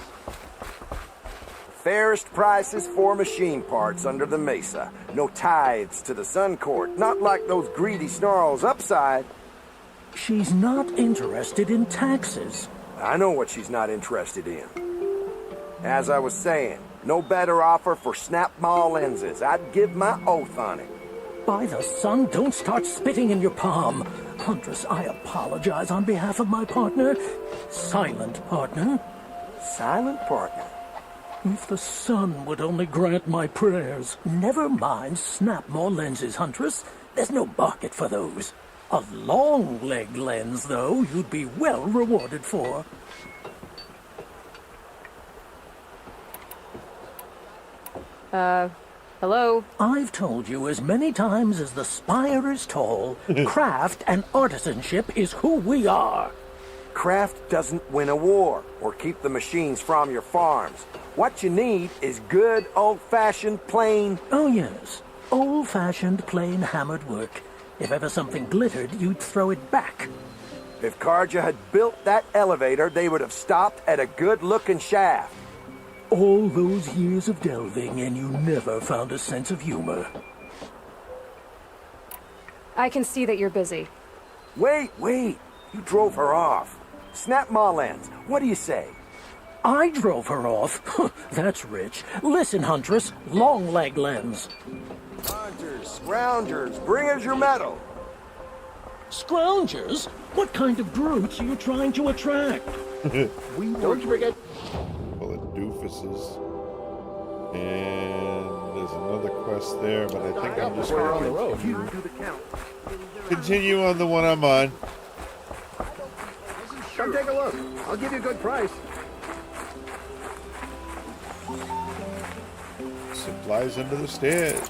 Fairest prices for machine parts under the mesa. No tithes to the Sun Court. Not like those greedy snarls upside. She's not interested in taxes. I know what she's not interested in. As I was saying, no better offer for snap maw lenses. I'd give my oath on it. By the sun, don't start spitting in your palm. Huntress, I apologize on behalf of my partner. Silent partner. Silent partner? If the sun would only grant my prayers. Never mind snap more lenses, Huntress. There's no market for those. A long leg lens, though, you'd be well rewarded for. Hello? I've told you as many times as the spire is tall, craft and artisanship is who we are. Craft doesn't win a war or keep the machines from your farms. What you need is good, old-fashioned, plain... Oh, yes. Old-fashioned, plain hammered work. If ever something glittered, you'd throw it back. If Karja had built that elevator, they would have stopped at a good-looking shaft. All those years of delving, and you never found a sense of humor. I can see that you're busy. Wait. You drove her off. Snap my lens. What do you say? I drove her off? That's rich. Listen, Huntress, long leg lens. Hunters, scroungers, bring us your metal. Scroungers? What kind of brutes are you trying to attract? Don't forget. Full of doofuses. And there's another quest there, but I think I'm just going to continue on the one I'm on. Come take a look. I'll give you a good price. Supplies under the stairs.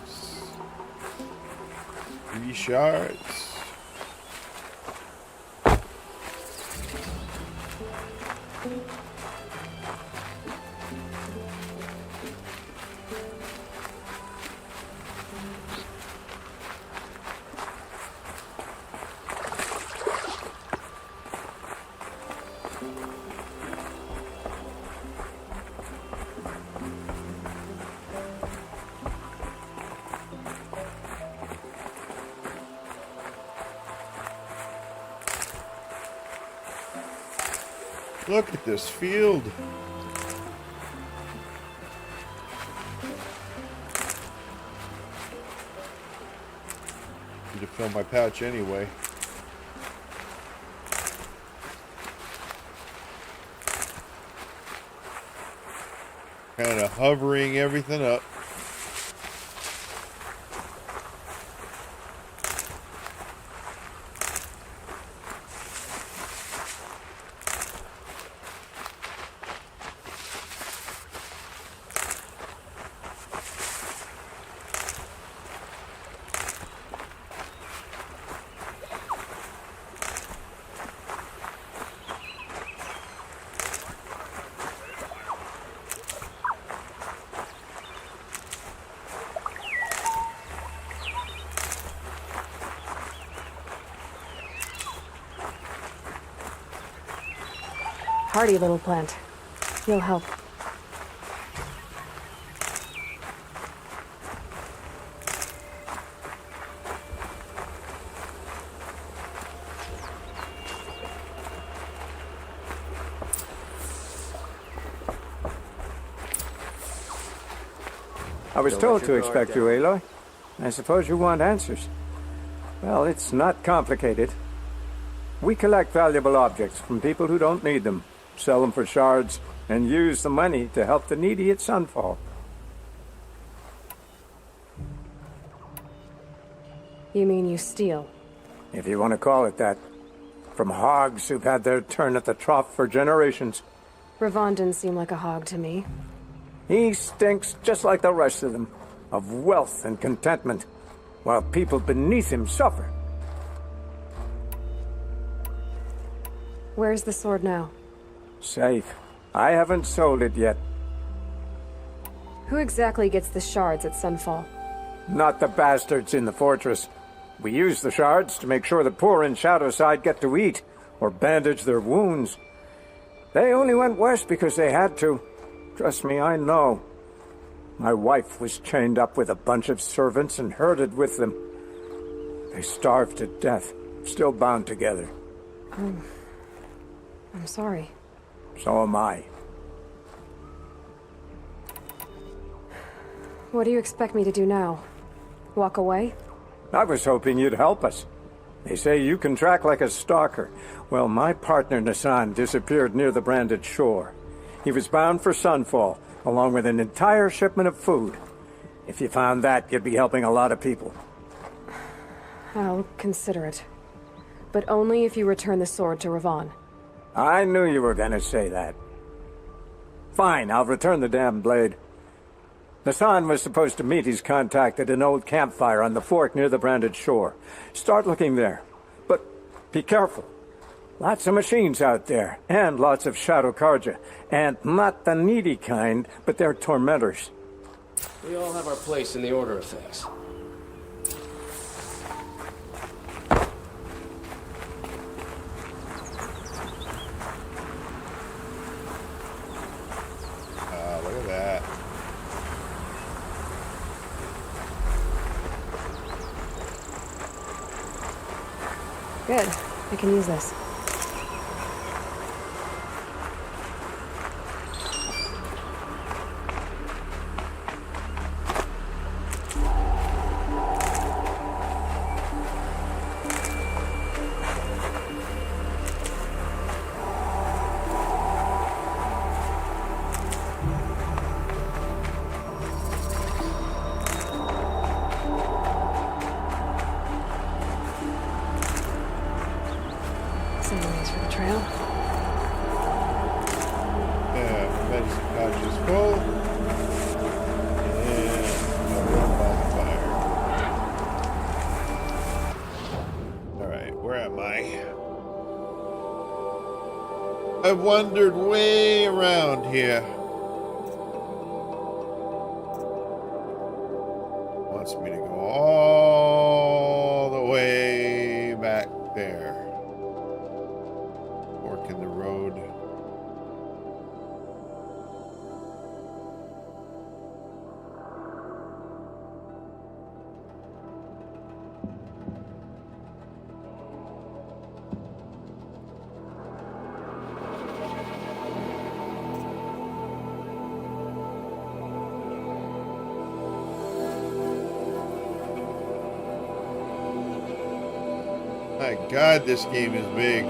3 shards. Look at this field. Need to fill my pouch anyway. Kind of hovering everything up. Hardy little plant. You'll help. I was told to expect you, Aloy. I suppose you want answers. Well, it's not complicated. We collect valuable objects from people who don't need them, sell them for shards, and use the money to help the needy at Sunfall. You mean you steal? If you want to call it that. From hogs who've had their turn at the trough for generations. Ravon didn't seem like a hog to me. He stinks just like the rest of them, of wealth and contentment, while people beneath him suffer. Where's the sword now? Safe. I haven't sold it yet. Who exactly gets the shards at Sunfall? Not the bastards in the fortress. We use the shards to make sure the poor in Shadowside get to eat, or bandage their wounds. They only went west because they had to. Trust me, I know. My wife was chained up with a bunch of servants and herded with them. They starved to death, still bound together. I'm sorry. So am I. What do you expect me to do now? Walk away? I was hoping you'd help us. They say you can track like a stalker. Well, my partner Nassan disappeared near the branded shore. He was bound for Sunfall, along with an entire shipment of food. If you found that, you'd be helping a lot of people. I'll consider it. But only if you return the sword to Ravon. I knew you were gonna say that. Fine, I'll return the damn blade. Nassan was supposed to meet his contact at an old campfire on the fork near the branded shore. Start looking there. But be careful. Lots of machines out there, and lots of Shadow Karja. And not the needy kind, but they're tormentors. We all have our place in the order of things. Look at that. Good. I can use this. For the trail. Yeah, medicine pouch is full. And I'll run by the fire. Alright, where am I? I wandered way around here. Wants me to go all the way back there. Fork in the road. My God, this game is big.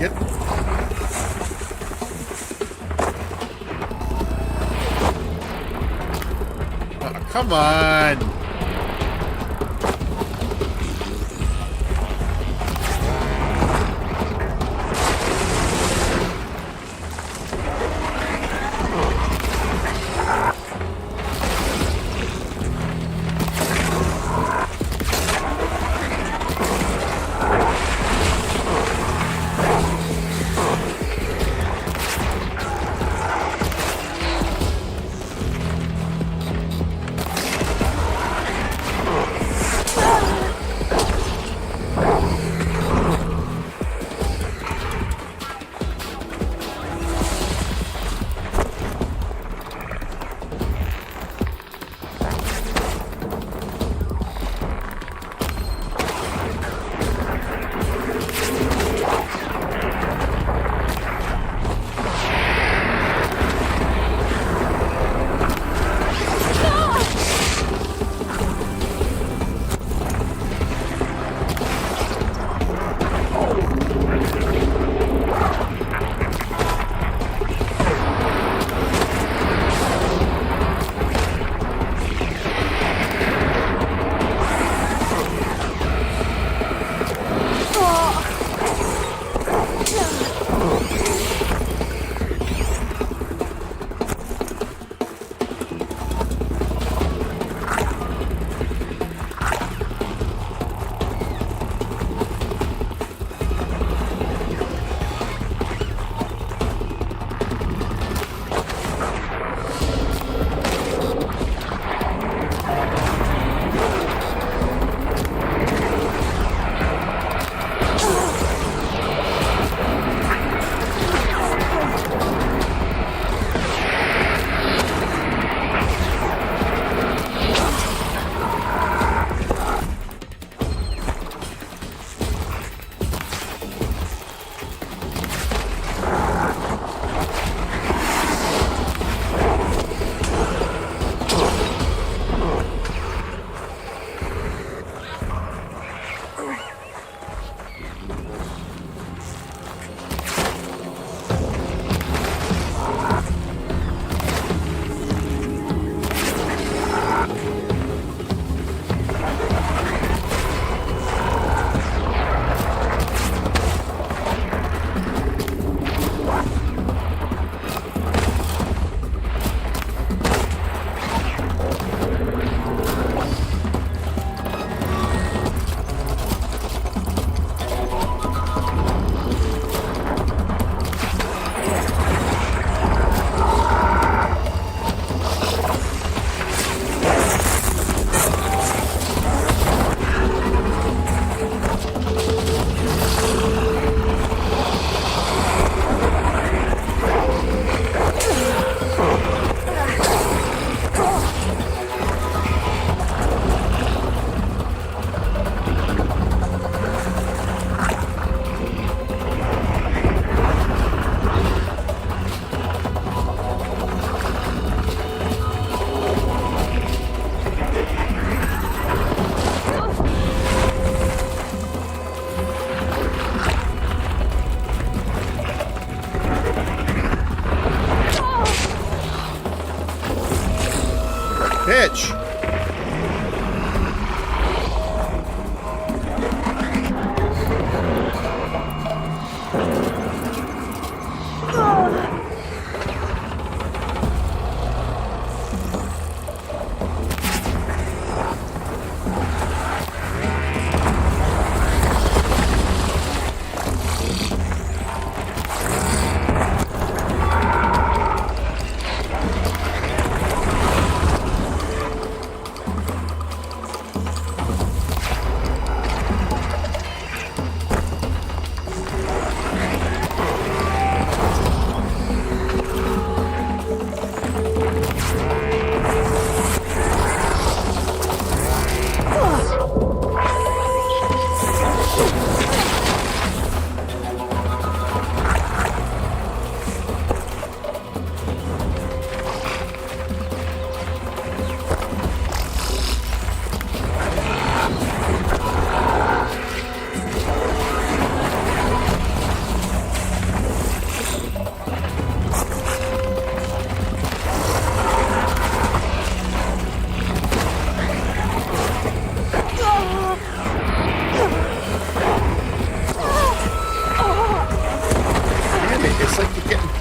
it. Oh, come on.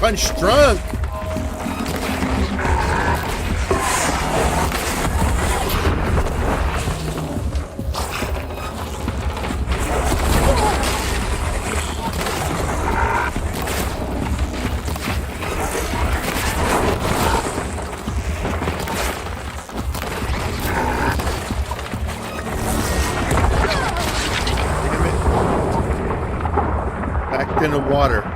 punch drunk. In the water.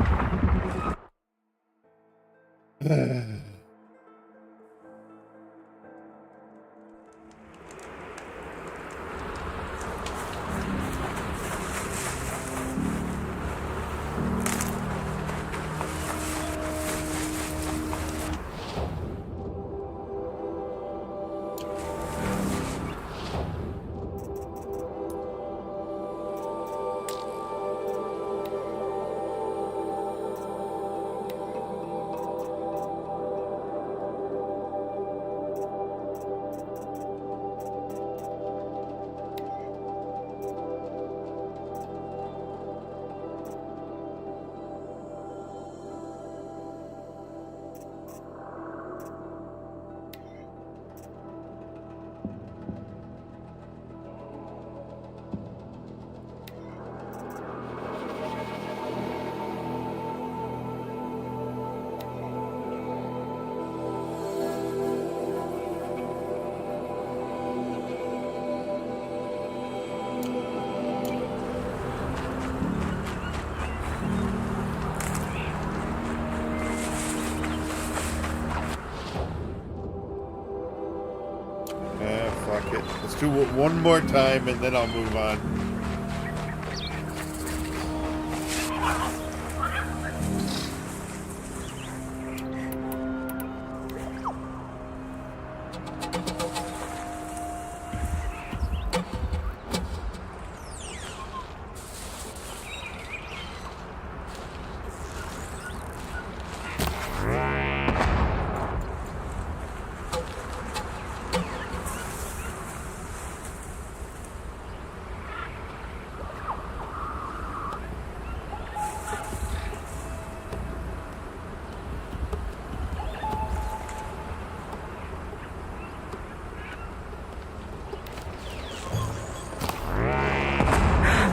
Fuck it. Let's do it one more time and then I'll move on.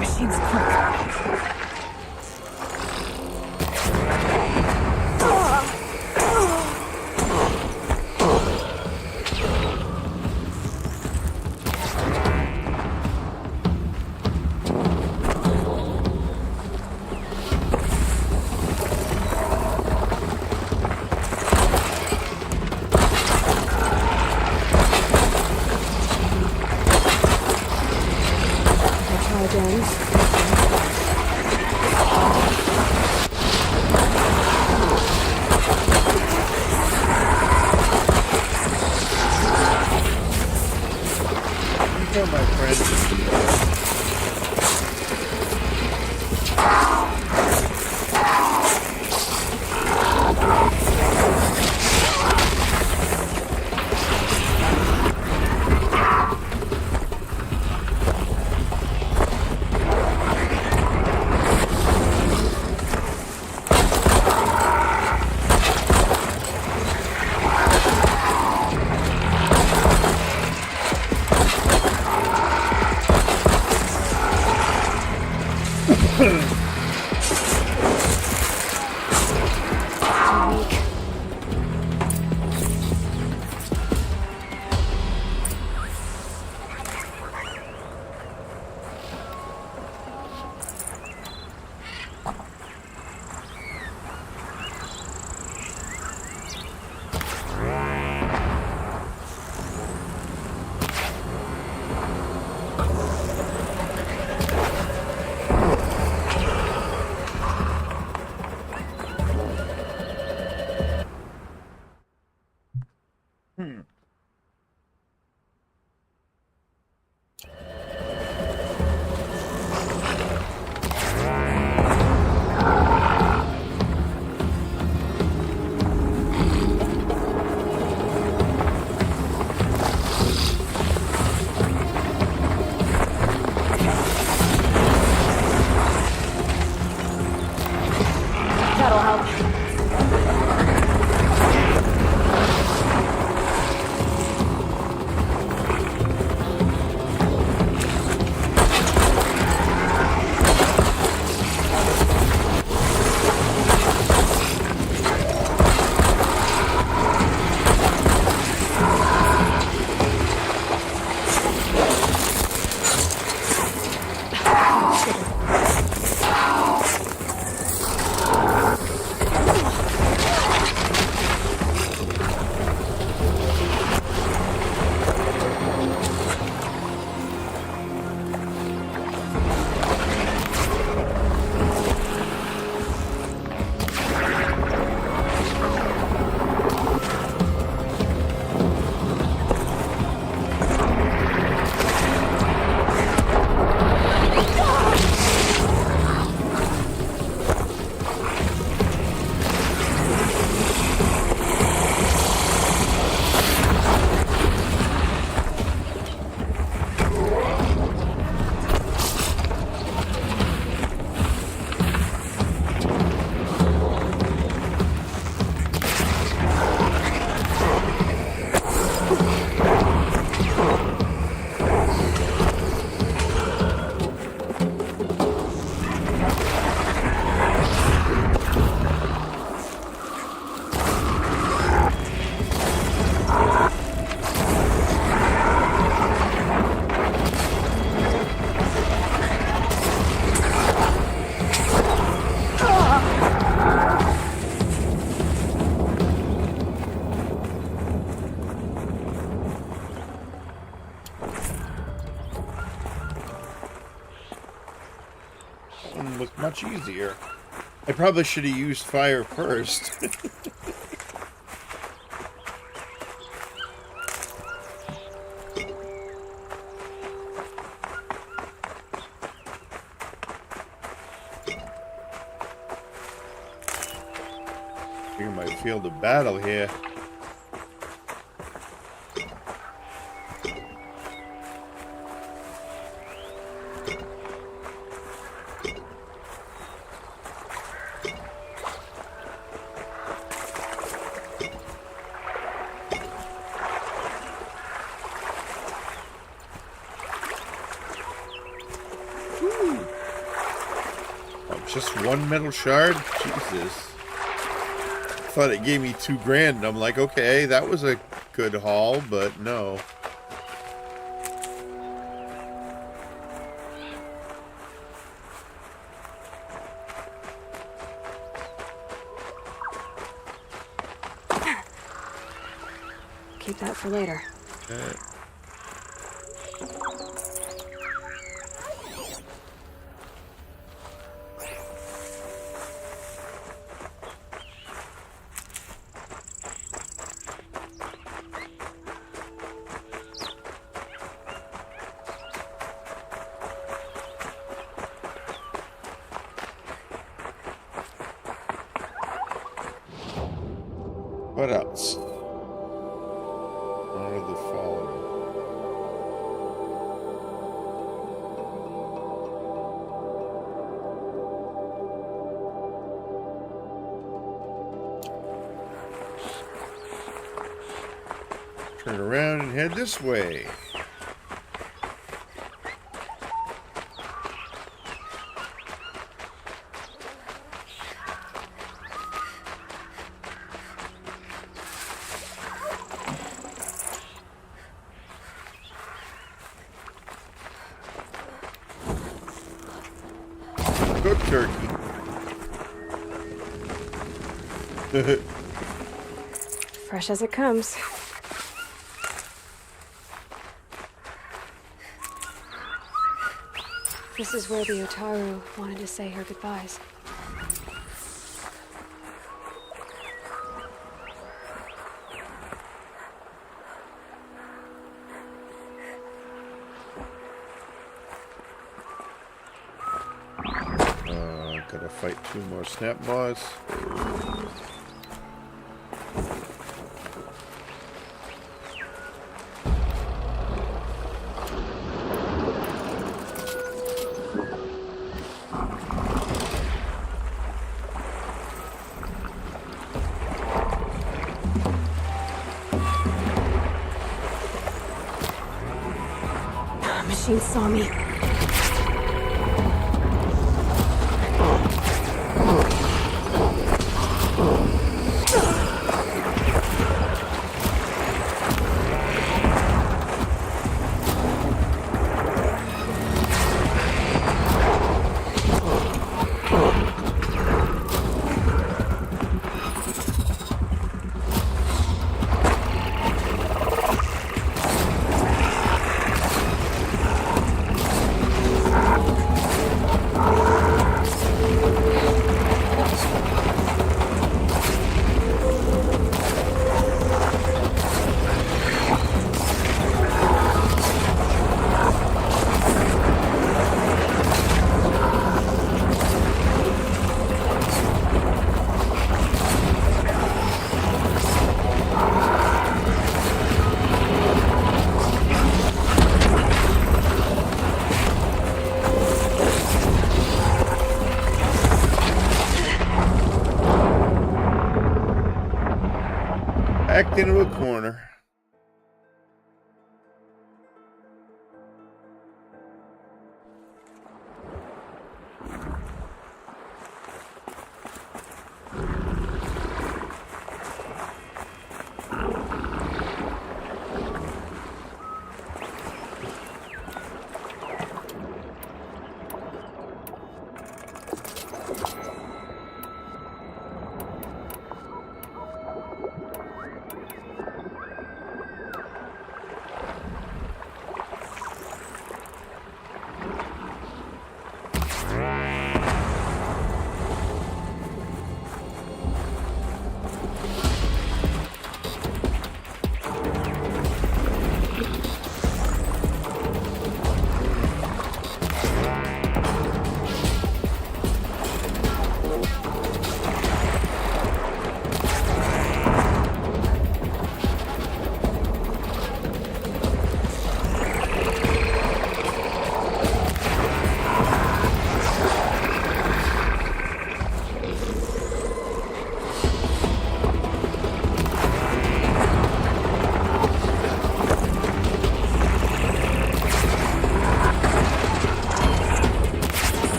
Machine's quick. them was much easier. I probably should have used fire first. Hear my field of battle here. Just one metal shard? Jesus. Thought it gave me $2,000. I'm like, okay, that was a good haul, but no. Keep that for later. Okay. What else? Honor the fallen. Turn around and head this way. Cook turkey. Fresh as it comes. This is where the Otaru wanted to say her goodbyes. Gotta fight 2 more snap boss. Machine saw me. Backed into a corner.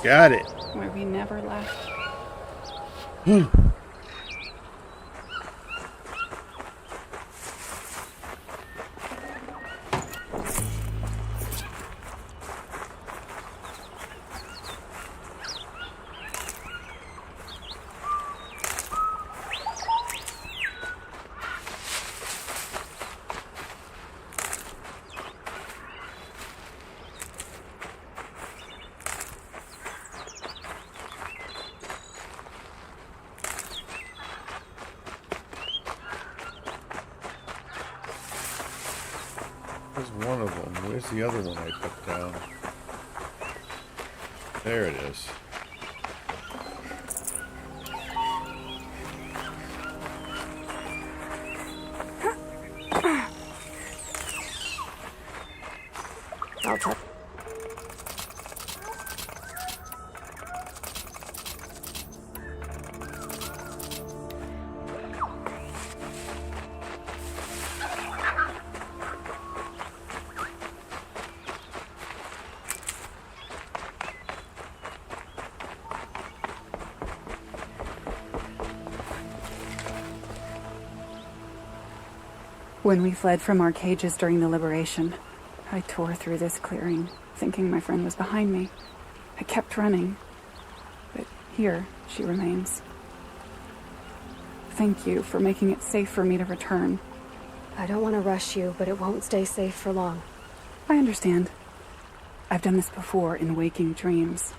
Got it. Where we never left. There's one of them. Where's the other one I put down? There it is. I'll try. When we fled from our cages during the liberation, I tore through this clearing, thinking my friend was behind me. I kept running, but here she remains. Thank you for making it safe for me to return. I don't want to rush you, but it won't stay safe for long. I understand. I've done this before in waking dreams.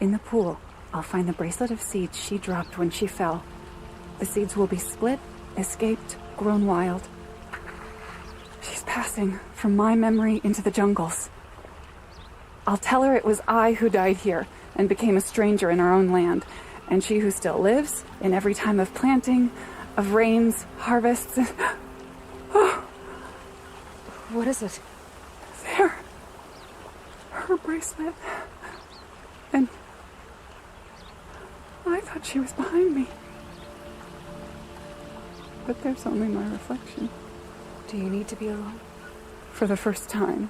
In the pool, I'll find the bracelet of seeds she dropped when she fell. The seeds will be split, escaped, grown wild. She's passing from my memory into the jungles. I'll tell her it was I who died here and became a stranger in our own land, and she who still lives in every time of planting, of rains, harvests. Oh. What is it? There. Her bracelet. And I thought she was behind me. But there's only my reflection. Do you need to be alone? For the first time,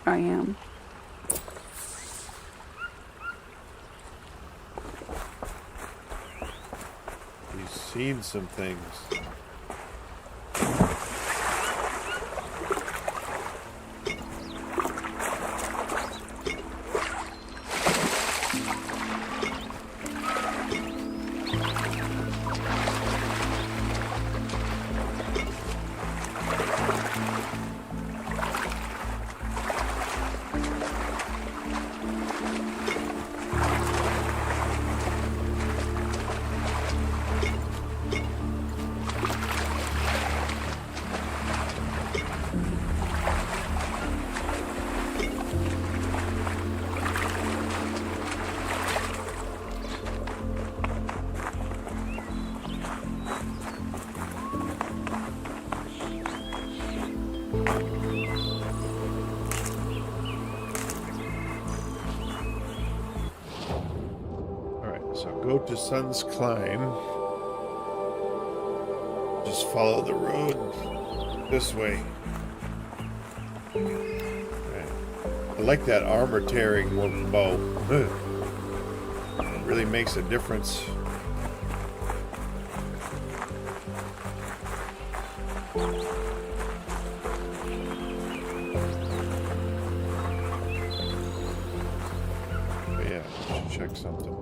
I am. We've seen some things. Go to Sun's Climb. Just follow the road this way. Right. I like that armor tearing bow. It really makes a difference. But yeah, I should check something.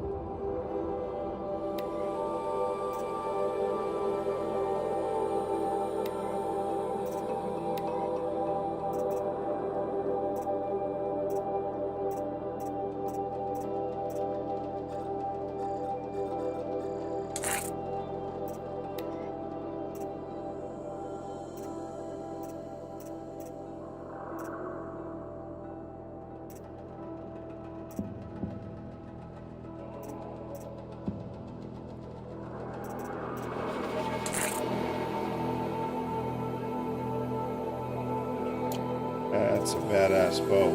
That's a badass bow.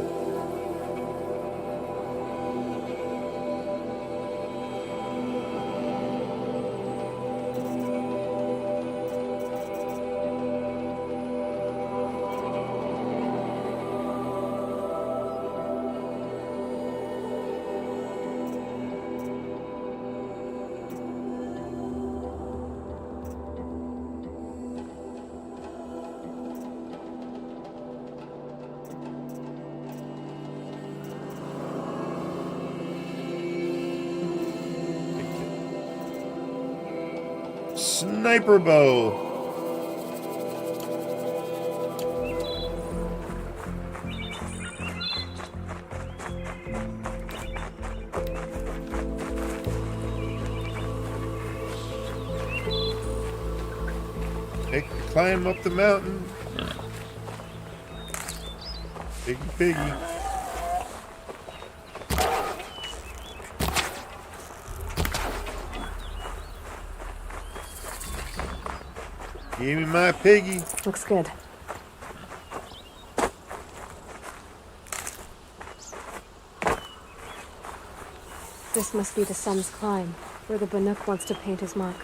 Sniper bow. Make the climb up the mountain. Piggy, piggy. Give me my piggy. Looks good. This must be the sun's climb, where the Banuk wants to paint his mark.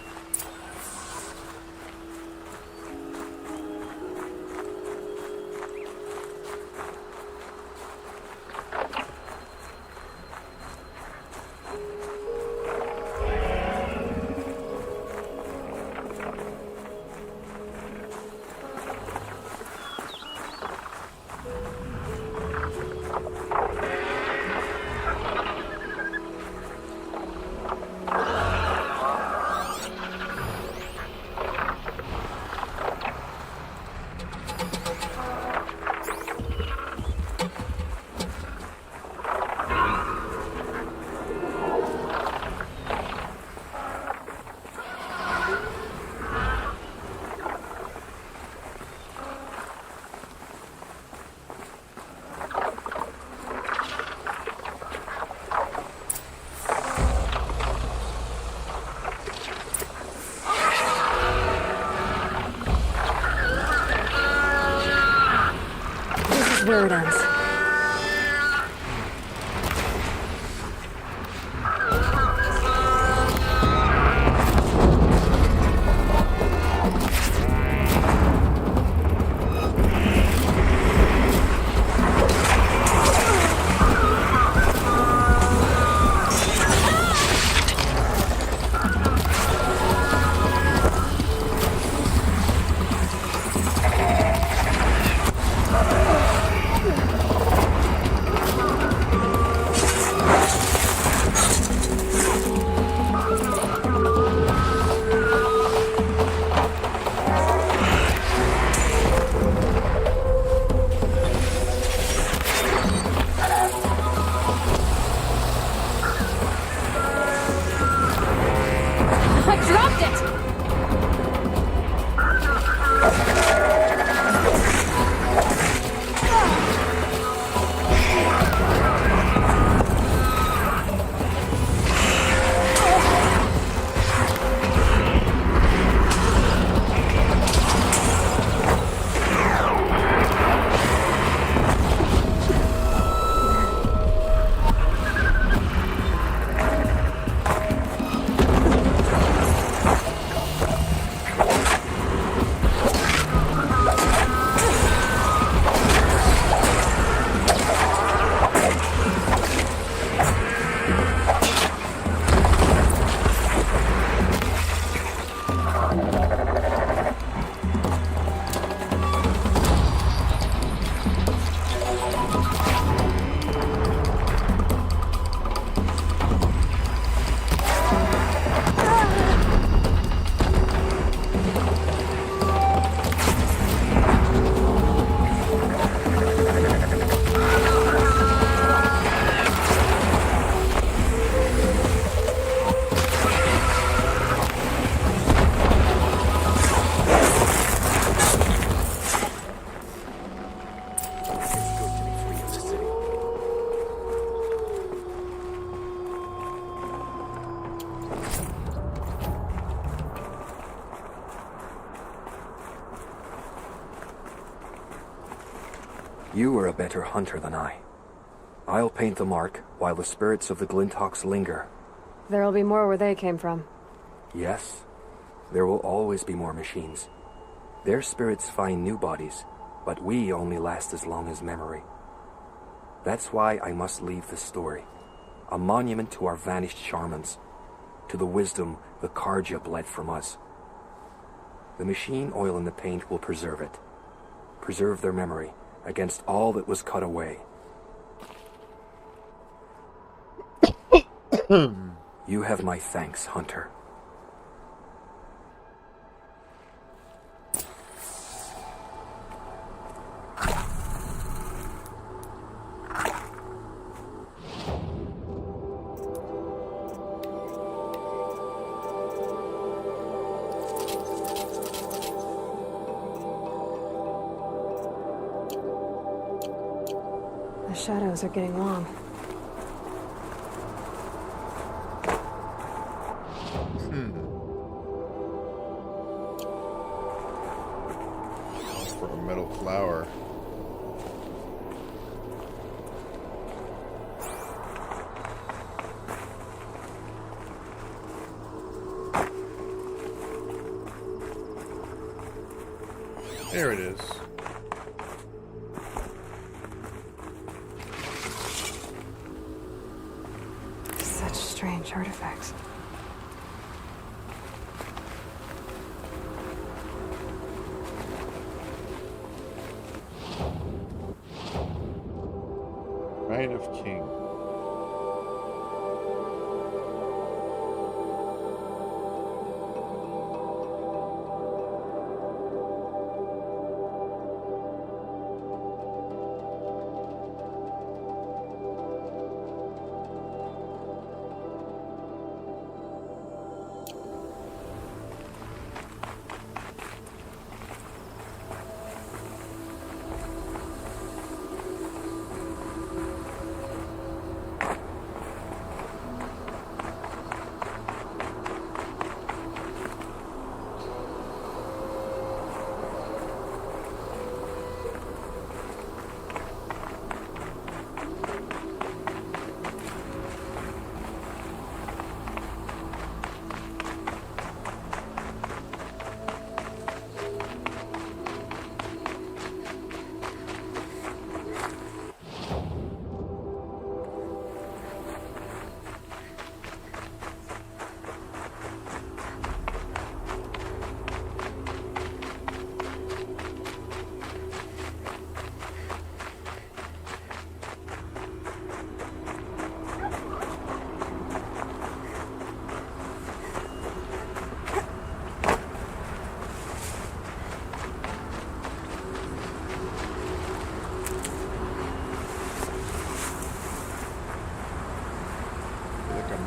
Where it ends. You are a better hunter than I. I'll paint the mark while the spirits of the Glinthawks linger. There'll be more where they came from. Yes, there will always be more machines. Their spirits find new bodies, but we only last as long as memory. That's why I must leave this story. A monument to our vanished shamans, to the wisdom the Karja bled from us. The machine oil in the paint will preserve it. Preserve their memory against all that was cut away. You have my thanks, Hunter. shadows are getting long. For a metal flower. There it is. Such strange artifacts. Right of King.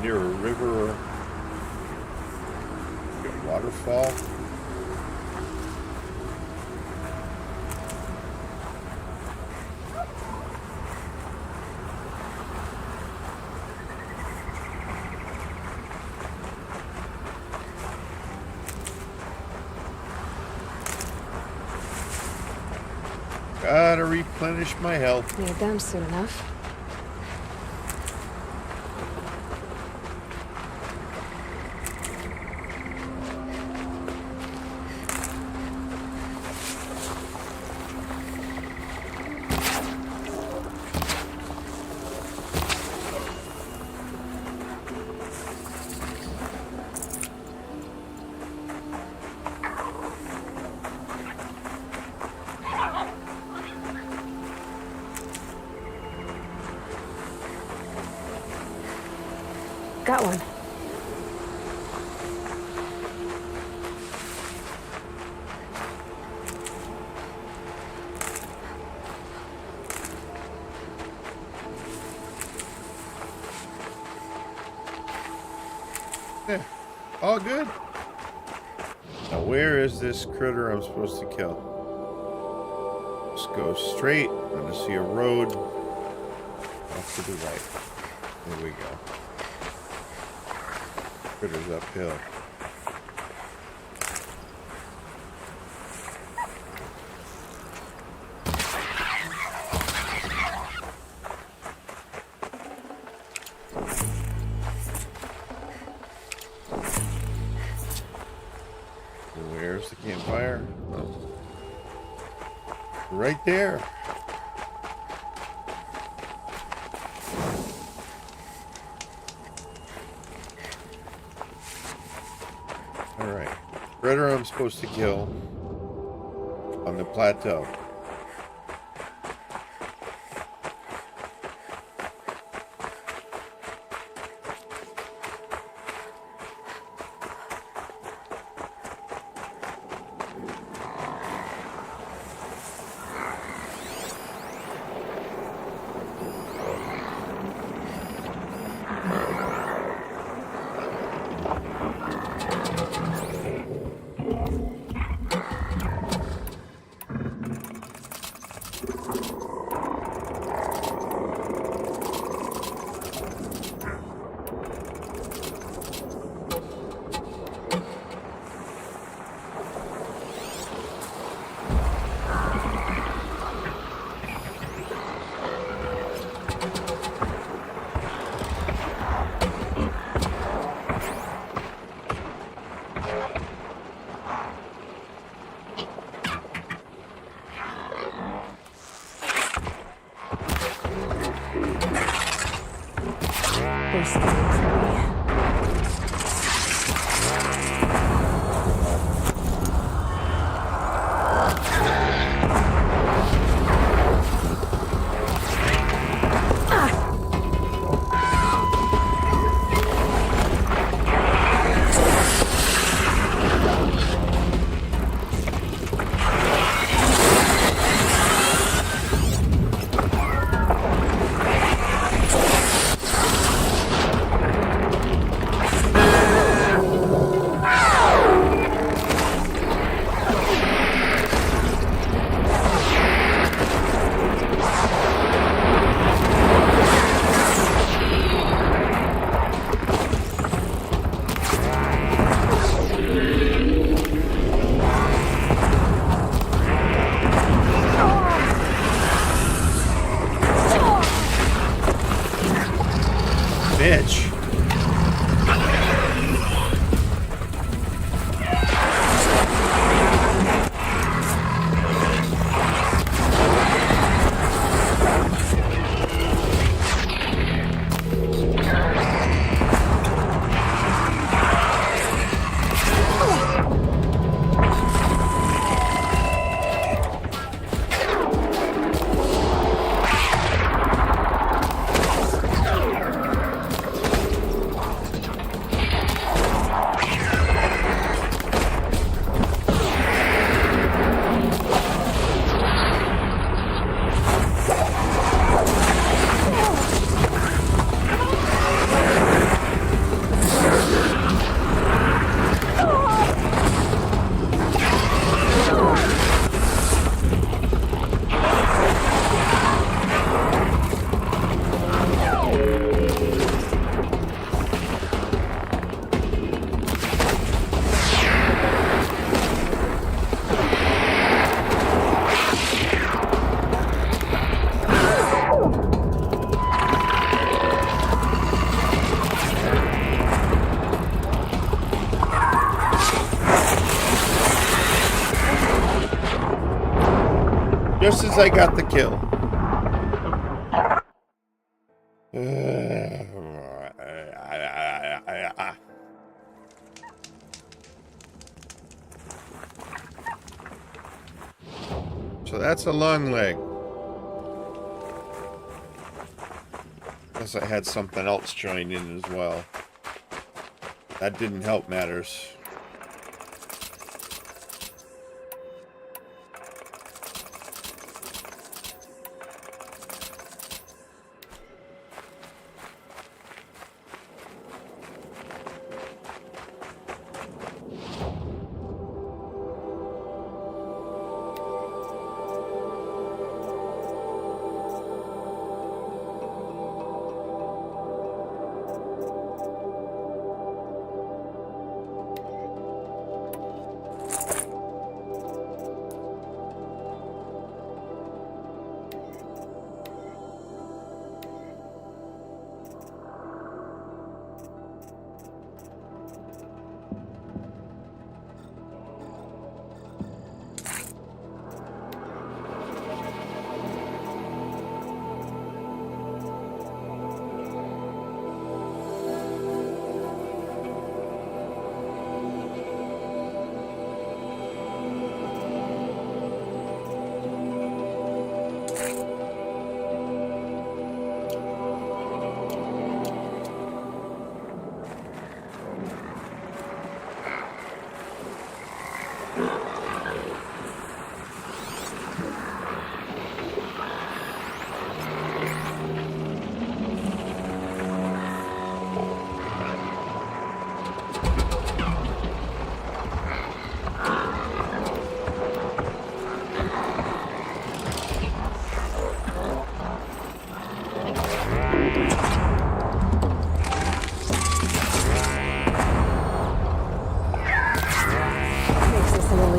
Near a river or a waterfall. Gotta replenish my health. Need them soon enough. Got one. Yeah, all good. Now where is this critter I'm supposed to kill? Just go straight. I'm gonna see a road off to the right. There we go. Critter's uphill. Where's the campfire? Oh. Right there. Alright. Critter I'm supposed to kill on the plateau. Bitch. Just as I got the kill. So that's a long leg. Guess I had something else joined in as well. That didn't help matters.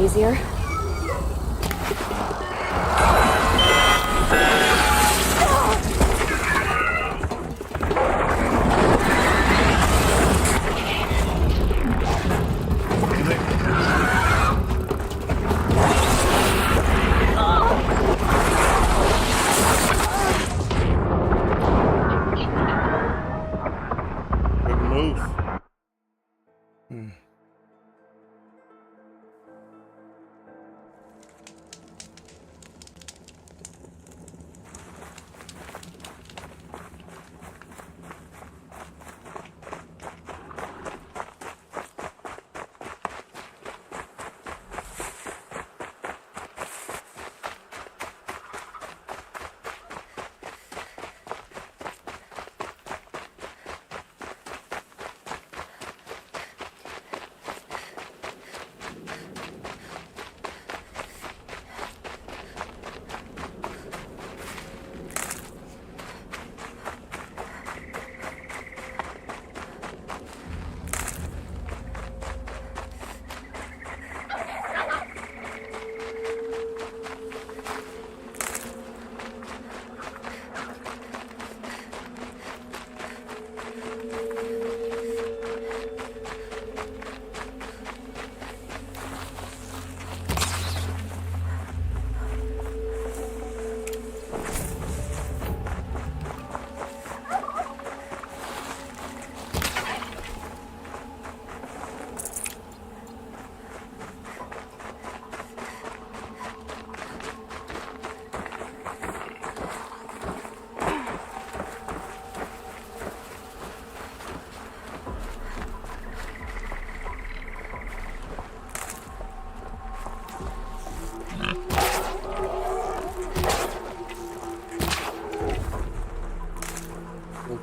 Easier. Good move. both.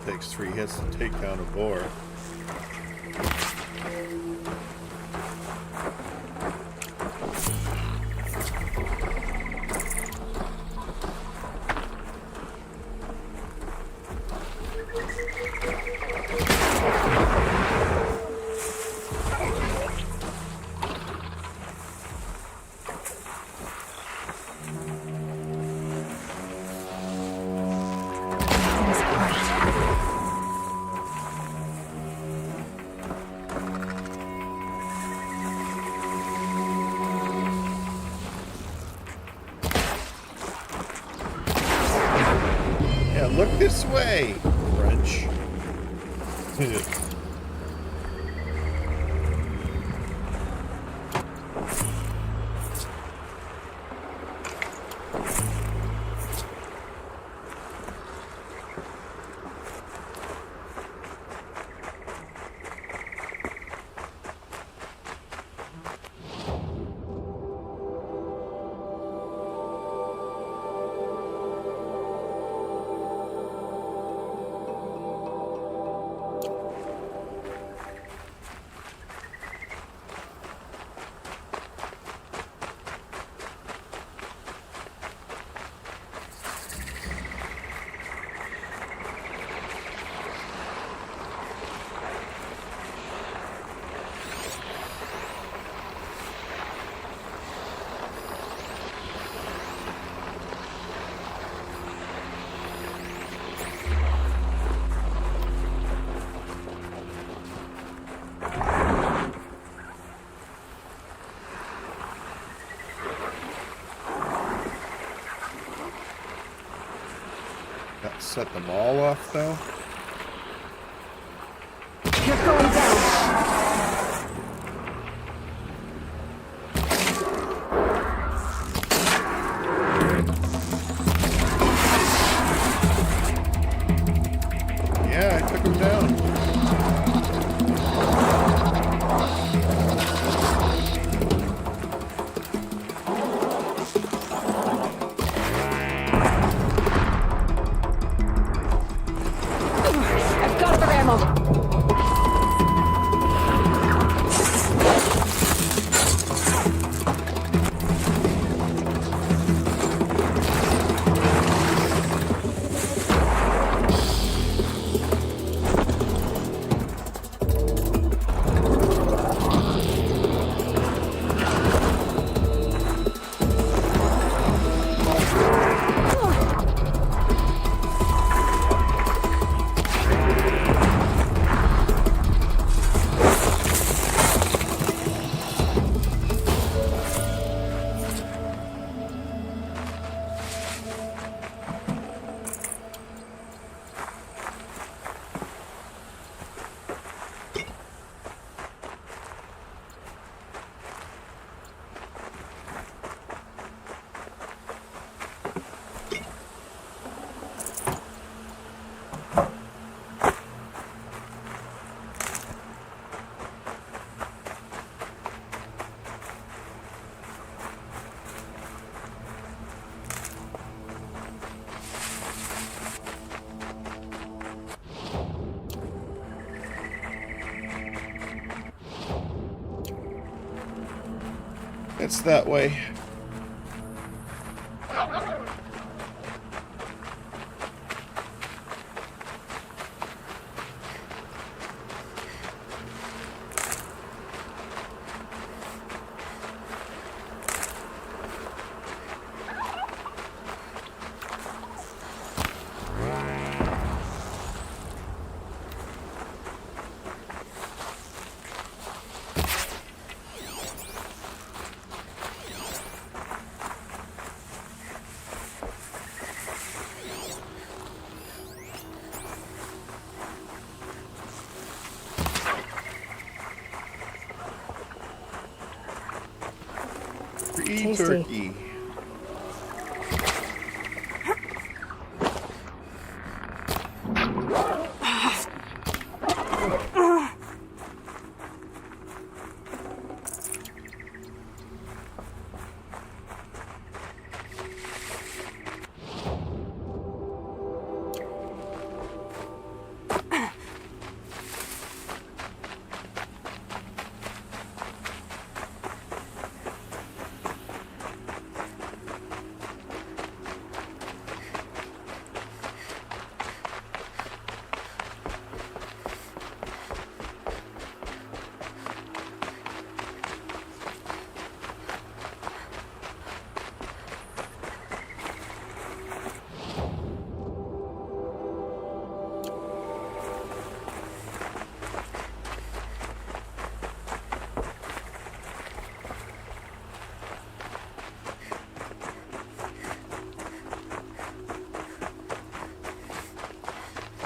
Takes 3 hits to take down a boar. Look this way, French. That set them all off, though. You're going down. Yeah, I took him down. It's that way. Tasty. Turkey.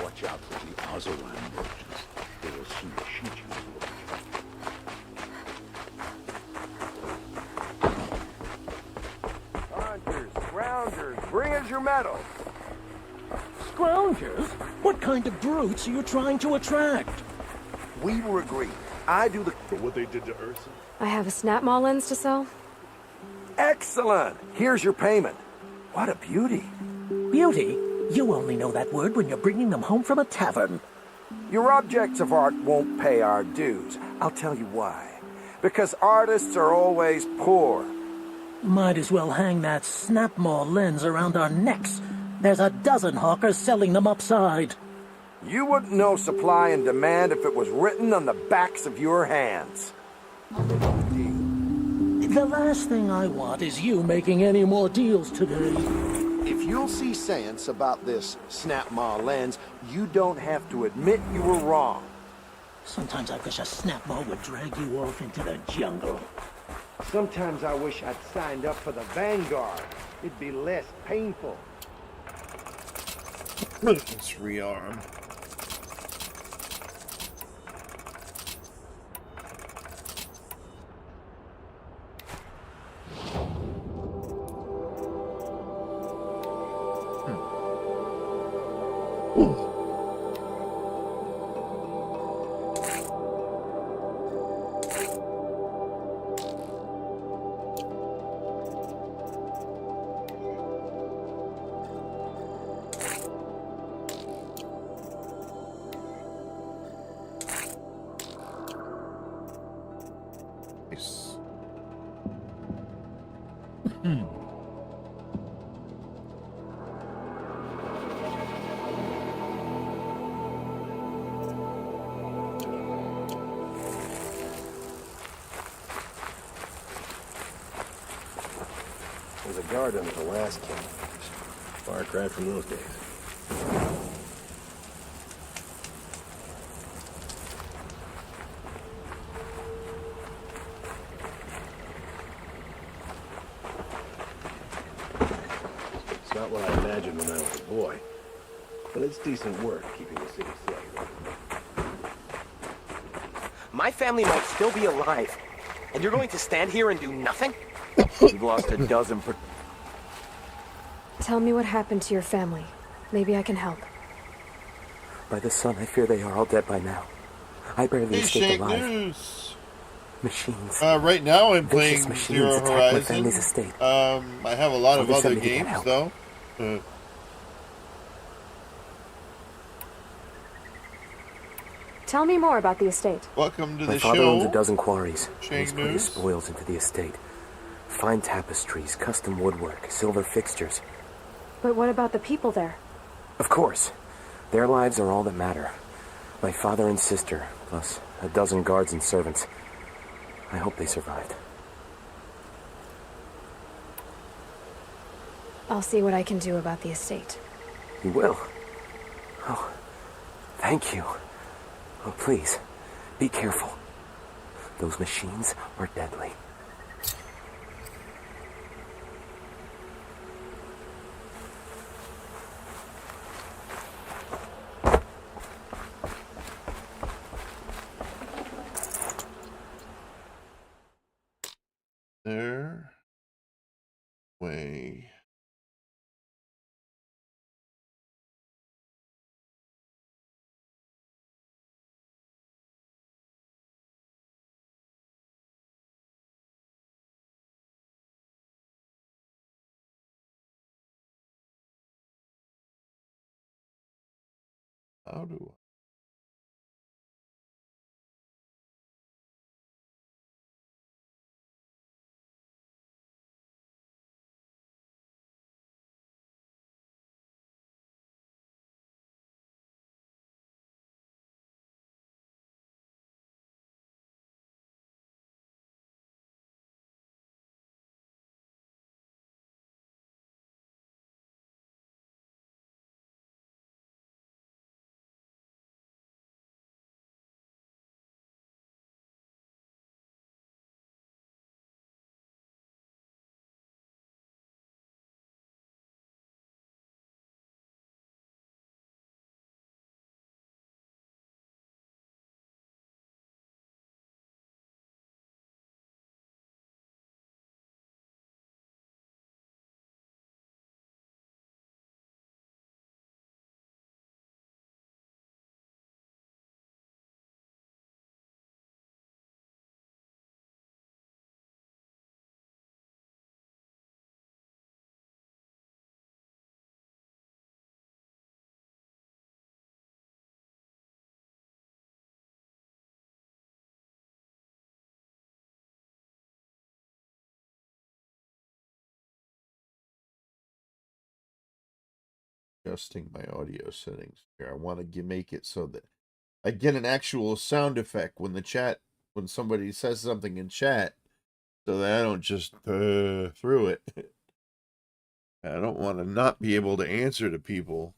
Watch out for the Ozolan merchants. They will soon shoot you. Hunters, scroungers, bring us your metal. Scroungers? What kind of brutes are you trying to attract? We were agreed. I do the... For what they did to Ursa? I have a snap maw lens to sell. Excellent! Here's your payment. What a beauty. Beauty? You only know that word when you're bringing them home from a tavern. Your objects of art won't pay our dues. I'll tell you why. Because artists are always poor. Might as well hang that snap maw lens around our necks. There's a dozen hawkers selling them upside. You wouldn't know supply and demand if it was written on the backs of your hands. The last thing I want is you making any more deals today. If you'll see sense about this snap maw lens, you don't have to admit you were wrong. Sometimes I wish a snap maw would drag you off into the jungle. Sometimes I wish I'd signed up for the Vanguard. It'd be less painful. Let's rearm. There's a guard under the last king. Far cry from those days. It's not what I imagined when I was a boy, but it's decent work keeping the city safe. My family might still be alive, and you're going to stand here and do nothing? We've lost a dozen Tell me what happened to your family. Maybe I can help. By the sun, I fear they are all dead by now. I barely escaped alive. News. Machines. Right now I'm playing machines Zero attack my Horizon. family's estate. I have a lot of Somebody other send me to get games help. though. Tell me more about the estate. Welcome to My the father show. owns a dozen quarries. Shang He's put his News. spoils into the estate. Fine tapestries, custom woodwork, silver fixtures. But what about the people there? Of course. Their lives are all that matter. My father and sister, plus a dozen guards and servants. I hope they survived. I'll see what I can do about the estate. You will? Oh, thank you. Oh, please, be careful. Those machines are deadly. There. Way. How do I? Adjusting my audio settings here. I want to make it so that I get an actual sound effect when when somebody says something in chat, so that I don't just through it. I don't want to not be able to answer to people.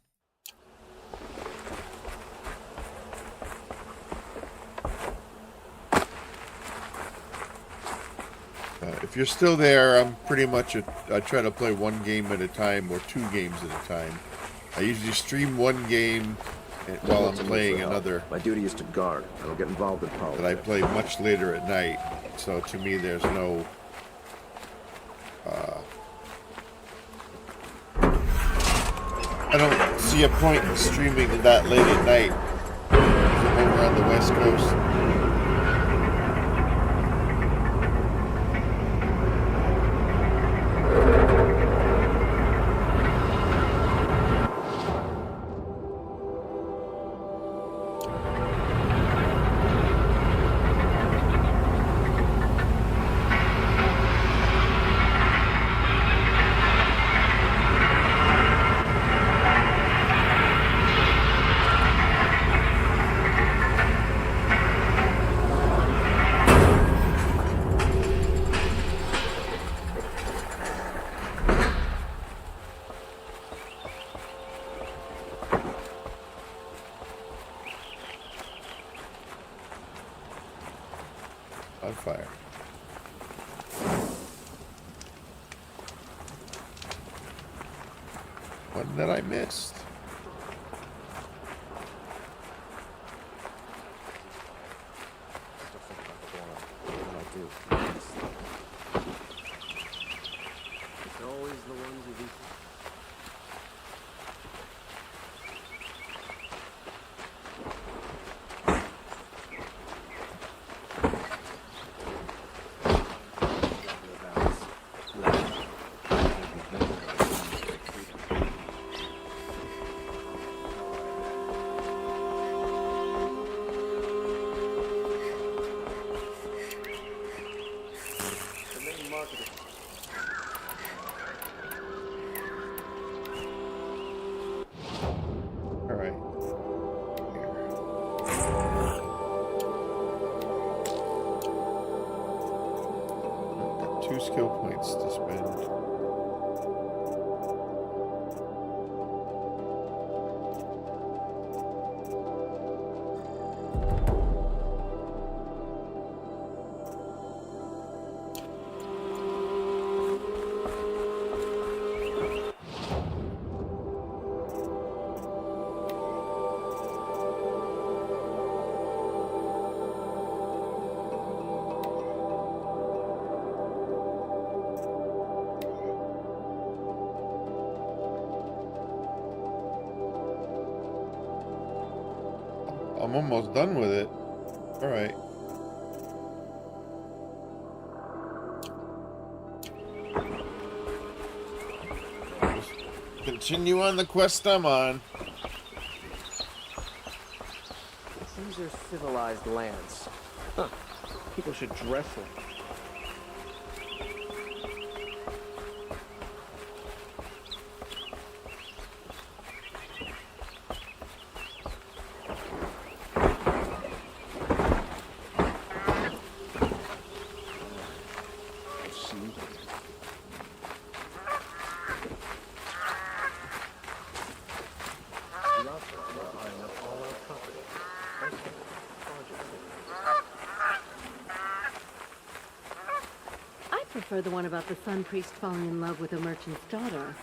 If you're still there, I'm pretty much I try to play one game at a time or 2 games at a time. I usually stream one game while I'm playing another. My duty is to guard. I don't get involved in politics. But I play much later at night, so to me there's no I don't see a point in streaming that late at night over on the West Coast. On fire. One that I missed. It's always the ones you do. 2 skill points to spend. I'm almost done with it. All right. Just continue on the quest I'm on. These are civilized lands. Huh. People should dress like I prefer the one about the sun priest falling in love with a merchant's daughter.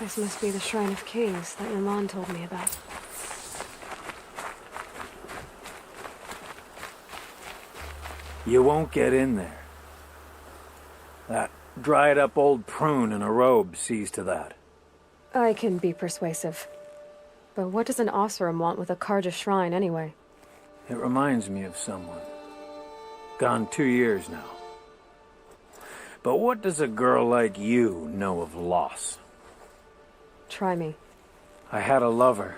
This must be the Shrine of Kings that your mom told me about. You won't get in there. That dried-up old prune in a robe sees to that. I can be persuasive. But what does an Oseram want with a Karja shrine, anyway? It reminds me of someone. Gone 2 years now. But what does a girl like you know of loss? Try me. I had a lover.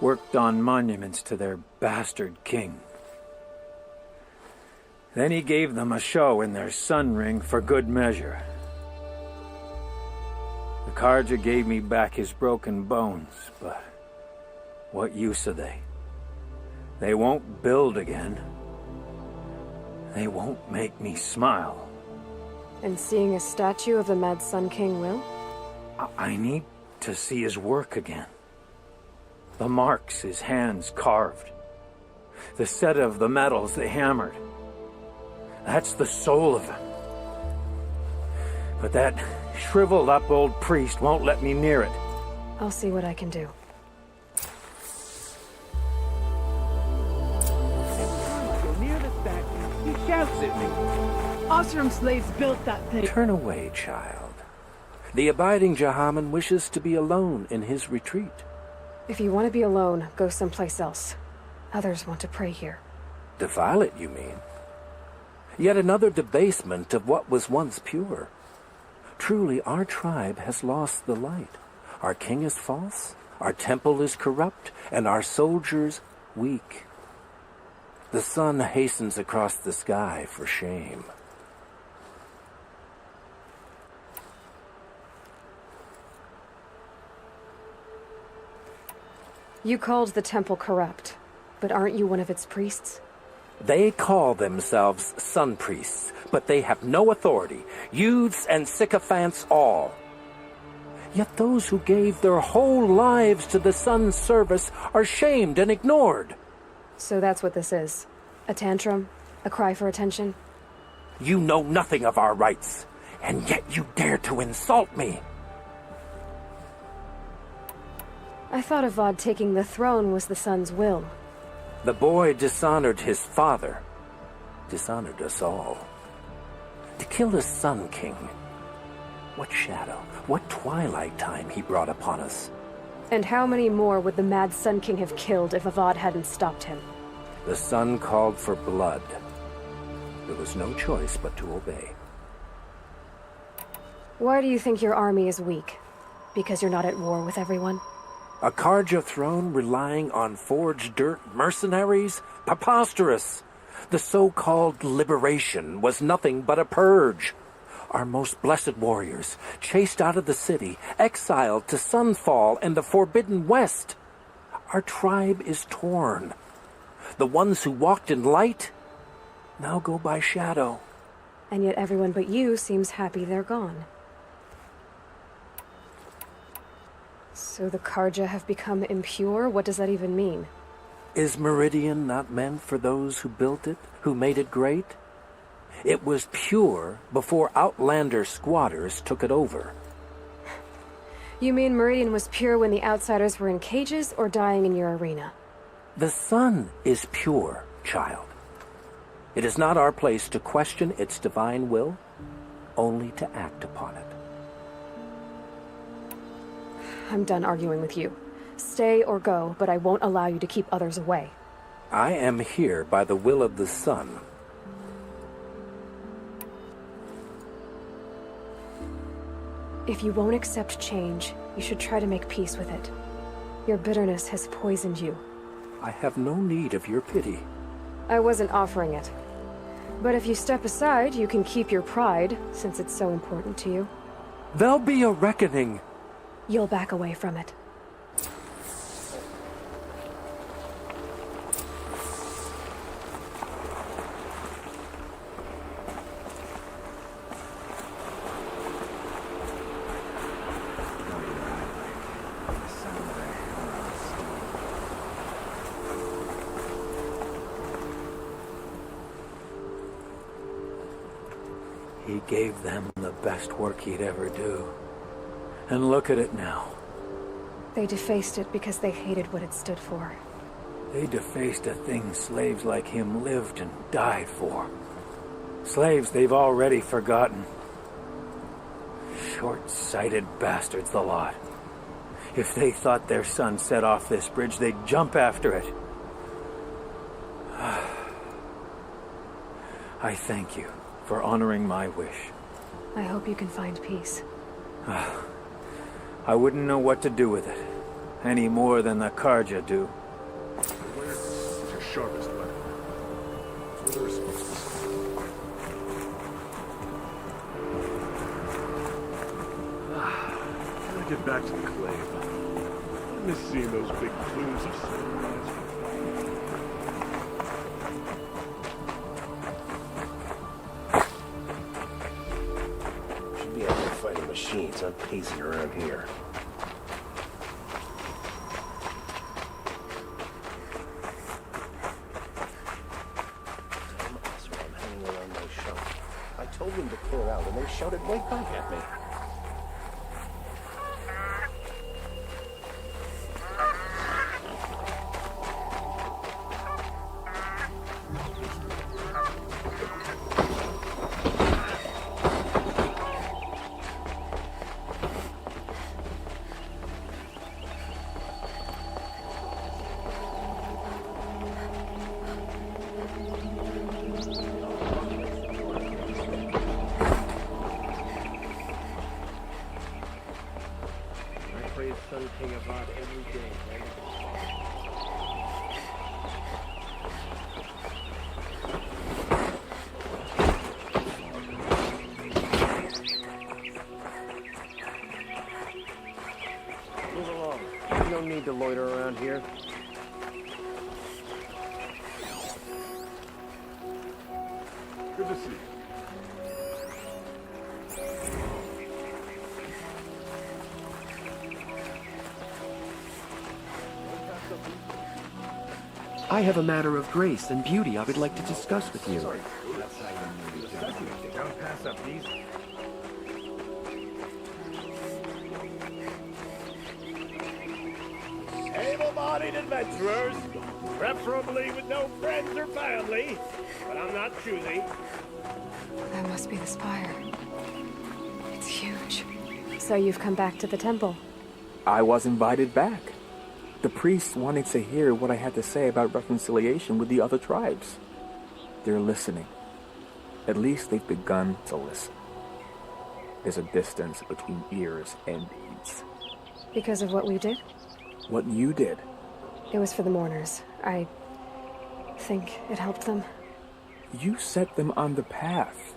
Worked on monuments to their bastard king. Then he gave them a show in their sun ring for good measure. The Karja gave me back his broken bones, but what use are they? They won't build again. They won't make me smile. And seeing a statue of the Mad Sun King will? I need to see his work again. The marks his hands carved. The set of the metals they hammered. That's the soul of him. But that shriveled up old priest won't let me near it. I'll see what I can do. Go near the statue, he shouts at me. Oseram slaves built that thing. Turn away, child. The abiding Jahaman wishes to be alone in his retreat. If you want to be alone, go someplace else. Others want to pray here. Defile it, you mean? Yet another debasement of what was once pure. Truly, our tribe has lost the light. Our king is false, our temple is corrupt, and our soldiers weak. The sun hastens across the sky for shame. You called the temple corrupt, but aren't you one of its priests? They call themselves sun priests, but they have no authority, youths and sycophants all. Yet those who gave their whole lives to the sun's service are shamed and ignored. So that's what this is. A tantrum? A cry for attention? You know nothing of our rights, and yet you dare to insult me. I thought Avad taking the throne was the sun's will. The boy dishonored his father, dishonored us all. To kill the Sun King, what shadow, what twilight time he brought upon us. And how many more would the Mad Sun King have killed if Avad hadn't stopped him? The sun called for blood. There was no choice but to obey. Why do you think your army is weak? Because you're not at war with everyone? A Karja throne relying on forged dirt mercenaries? Preposterous! The so-called liberation was nothing but a purge. Our most blessed warriors, chased out of the city, exiled to Sunfall and the Forbidden West. Our tribe is torn. The ones who walked in light now go by shadow. And yet everyone but you seems happy they're gone. So the Karja have become impure? What does that even mean? Is Meridian not meant for those who built it, who made it great? It was pure before Outlander squatters took it over. You mean Meridian was pure when the outsiders were in cages or dying in your arena? The sun is pure, child. It is not our place to question its divine will, only to act upon it. I'm done arguing with you. Stay or go, but I won't allow you to keep others away. I am here by the will of the sun. If you won't accept change, you should try to make peace with it. Your bitterness has poisoned you. I have no need of your pity. I wasn't offering it. But if you step aside, you can keep your pride, since it's so important to you. There'll be a reckoning. You'll back away from it. He gave them the best work he'd ever do. And look at it now. They defaced it because they hated what it stood for. They defaced a thing slaves like him lived and died for. Slaves they've already forgotten. Short-sighted bastards, the lot. If they thought their son set off this bridge, they'd jump after it. I thank you for honoring my wish. I hope you can find peace. I wouldn't know what to do with it, any more than the Karja do. Where's your sharpest weapon? That's what we're supposed to say. Gotta get back to the clave. I miss seeing those big plumes of snow rising. Should be out there fighting machines. I'm pacing around here. I'm hanging around my shop. I told them to clear out, and they shouted right back at me. Sun King Avad every day, right? Move along. There's no need to loiter around here. Good to see you. I have a matter of grace and beauty I would like to discuss with you. Don't pass up these. Able-bodied adventurers, preferably with no friends or family, but I'm not choosy. That must be the spire. It's huge. So you've come back to the temple? I was invited back. The priests wanted to hear what I had to say about reconciliation with the other tribes. They're listening. At least they've begun to listen. There's a distance between ears and deeds. Because of what we did? What you did. It was for the mourners. I think it helped them. You set them on the path.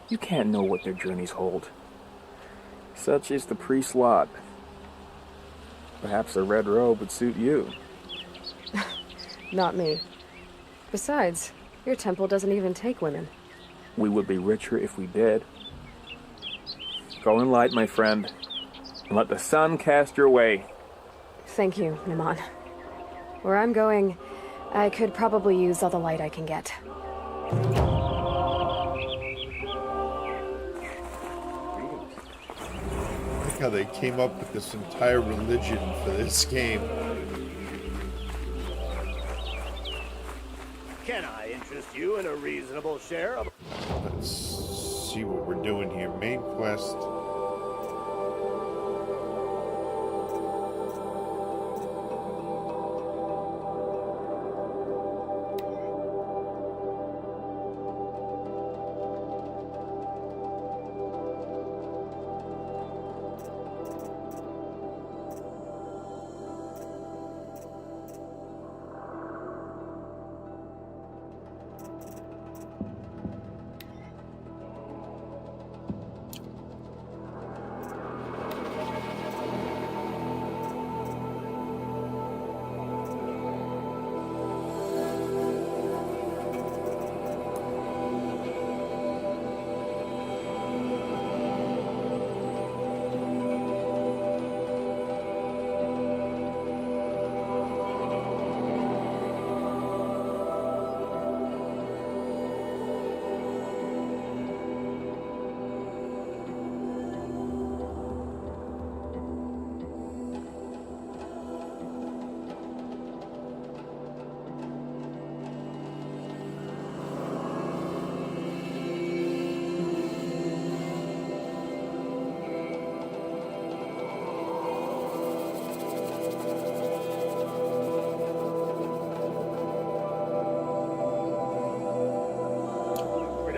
You can't know what their journeys hold. Such is the priest's lot. Perhaps a red robe would suit you. Not me. Besides, your temple doesn't even take women. We would be richer if we did. Go in light, my friend, and let the sun cast your way. Thank you, Naman. Where I'm going, I could probably use all the light I can get. I like how they came up with this entire religion for this game. Can I interest you in a reasonable share of... Let's see what we're doing here. Main quest.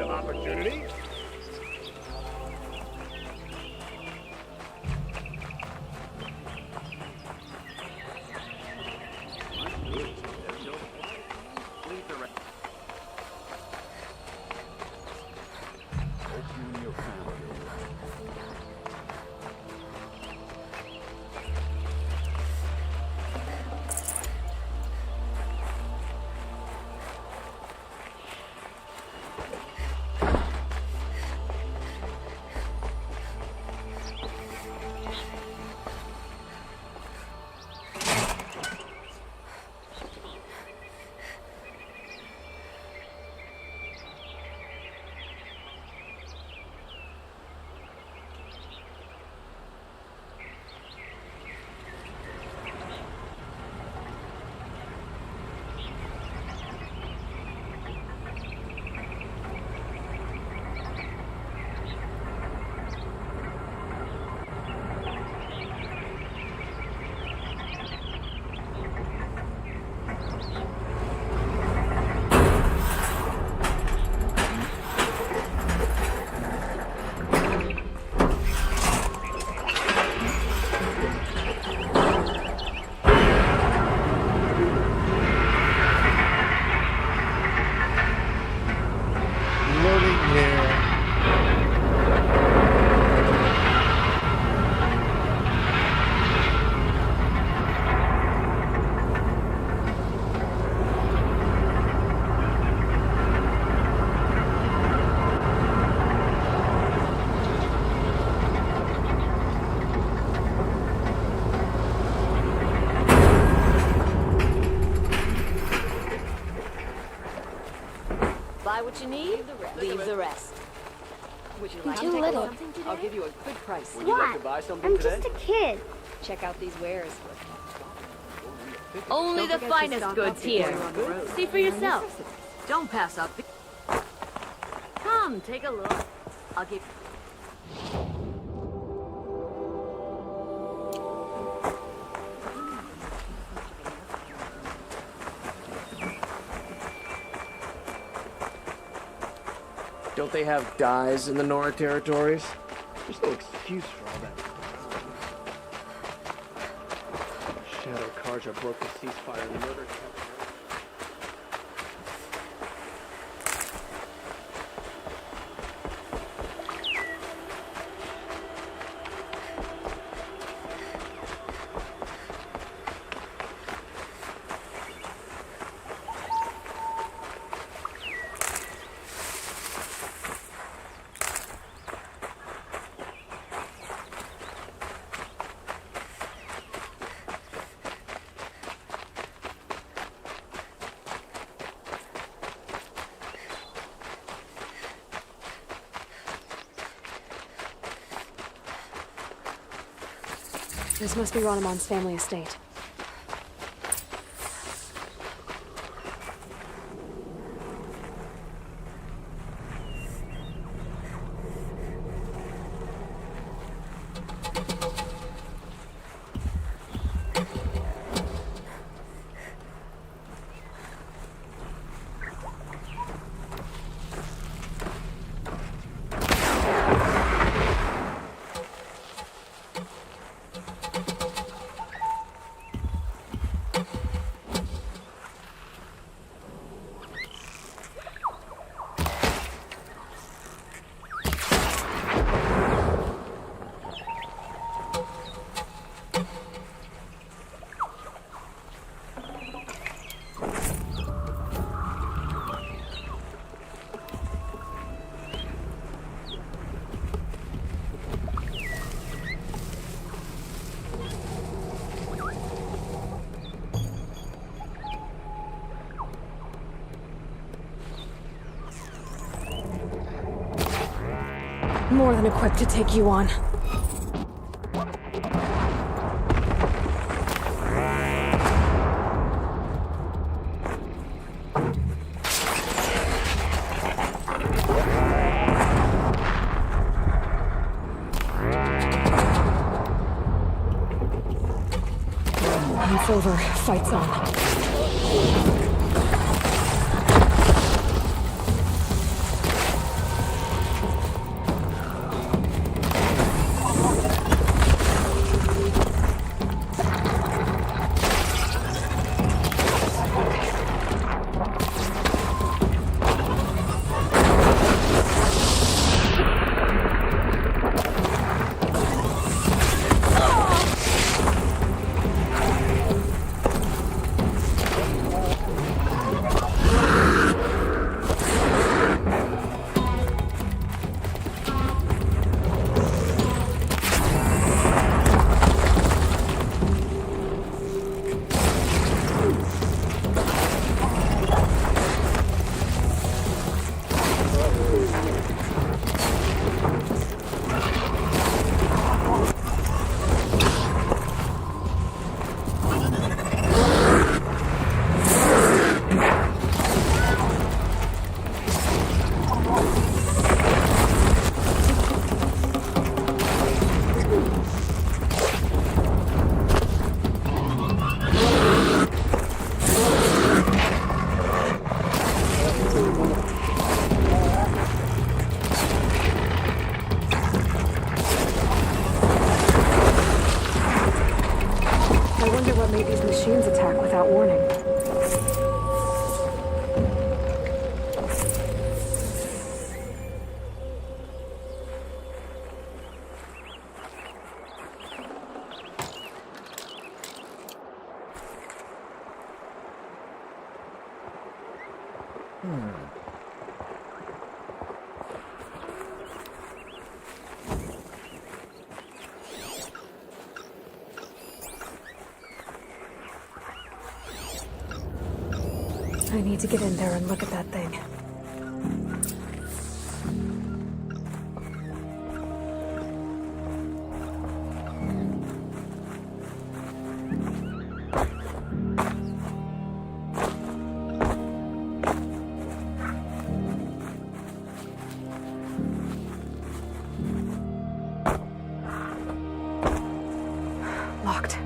Opportunity? Buy what you need, leave the rest. Would you like to take something today? I'll give you a good price. Would you like to buy something today? I'm just a kid. Check out these wares. Only the finest goods here. See for yourself. Don't pass up. Come, take a look. I'll give... Don't they have dyes in the Nora territories? There's no excuse for all that. Shadow Karja broke the ceasefire and murdered This must be Ronamon's family estate. More than equipped to take you on. It's over. Fight's on. I need to get in there and look at that thing. Locked.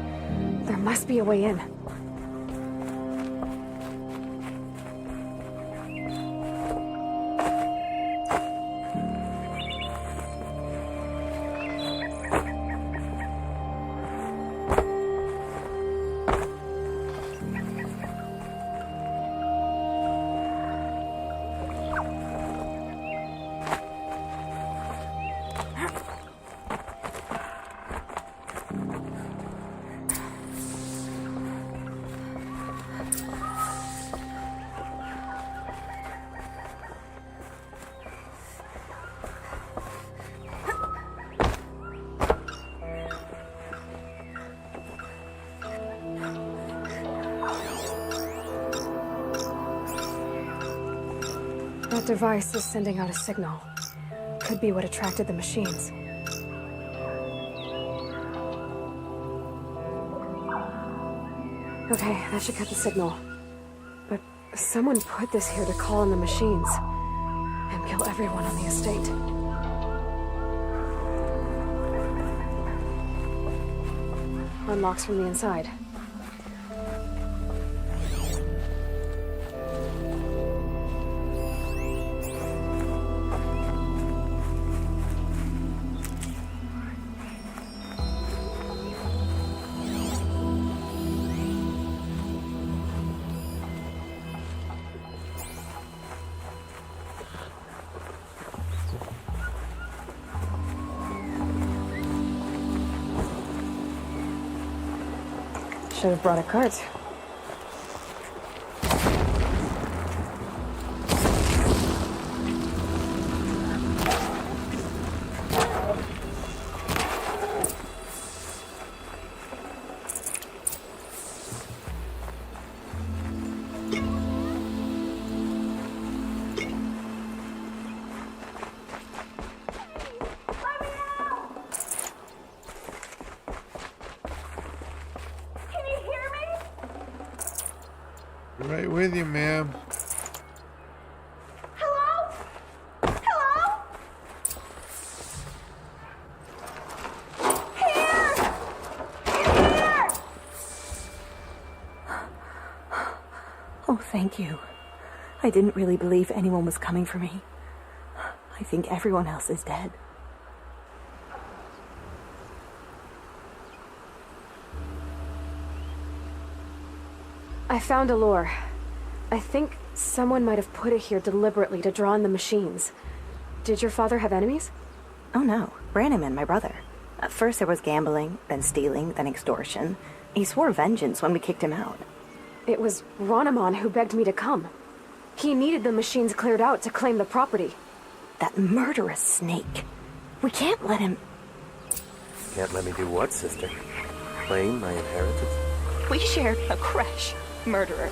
There must be a way in. That device is sending out a signal. Could be what attracted the machines. Okay, that should cut the signal. But someone put this here to call in the machines and kill everyone on the estate. Unlocks from the inside. Should have brought a cart. Right with you, ma'am. Hello? Hello? Here! Here! Oh, thank you. I didn't really believe anyone was coming for me. I think everyone else is dead. I found Aloy. I think someone might have put it here deliberately to draw in the machines. Did your father have enemies? Oh no, Branham and my brother. At first there was gambling, then stealing, then extortion. He swore vengeance when we kicked him out. It was Ronamon who begged me to come. He needed the machines cleared out to claim the property. That murderous snake. We can't let him... Can't let me do what, sister? Claim my inheritance? We shared a creche, murderer.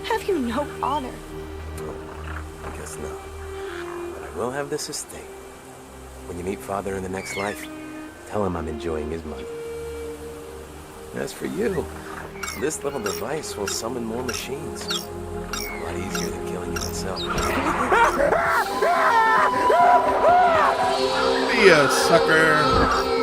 Have you no honor? I guess not. But I will have this estate. When you meet Father in the next life, tell him I'm enjoying his money. As for you, this little device will summon more machines. A lot easier than killing you myself. See ya, sucker.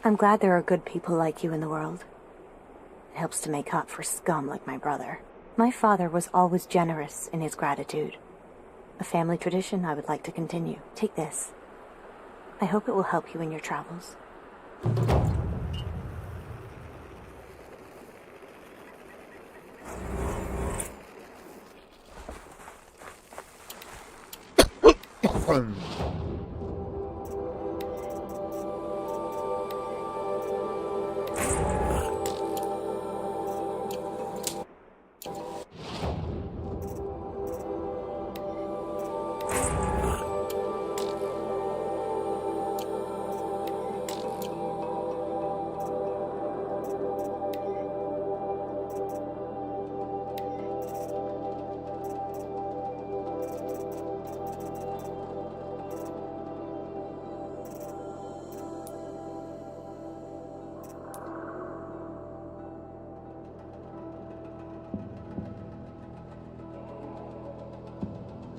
I'm glad there are good people like you in the world. It helps to make up for scum like my brother. My father was always generous in his gratitude. A family tradition I would like to continue. Take this. I hope it will help you in your travels.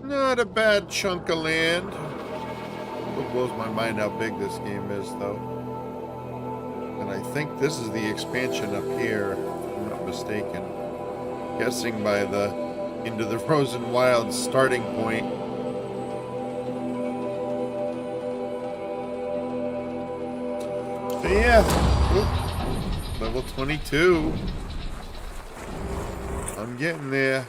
Not a bad chunk of land. It blows my mind how big this game is, though. And I think this is the expansion up here, if I'm not mistaken. Guessing by the Into the Frozen Wilds starting point. But yeah. Oop. Level 22. I'm getting there.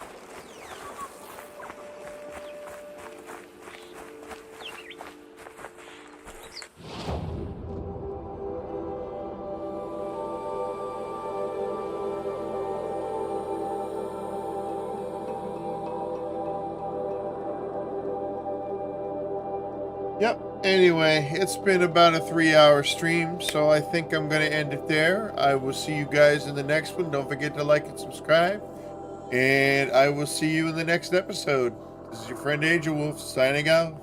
Yep. Anyway, it's been about a 3-hour stream, so I think I'm going to end it there. I will see you guys in the next one. Don't forget to like and subscribe. And I will see you in the next episode. This is your friend Angel Wolf signing out.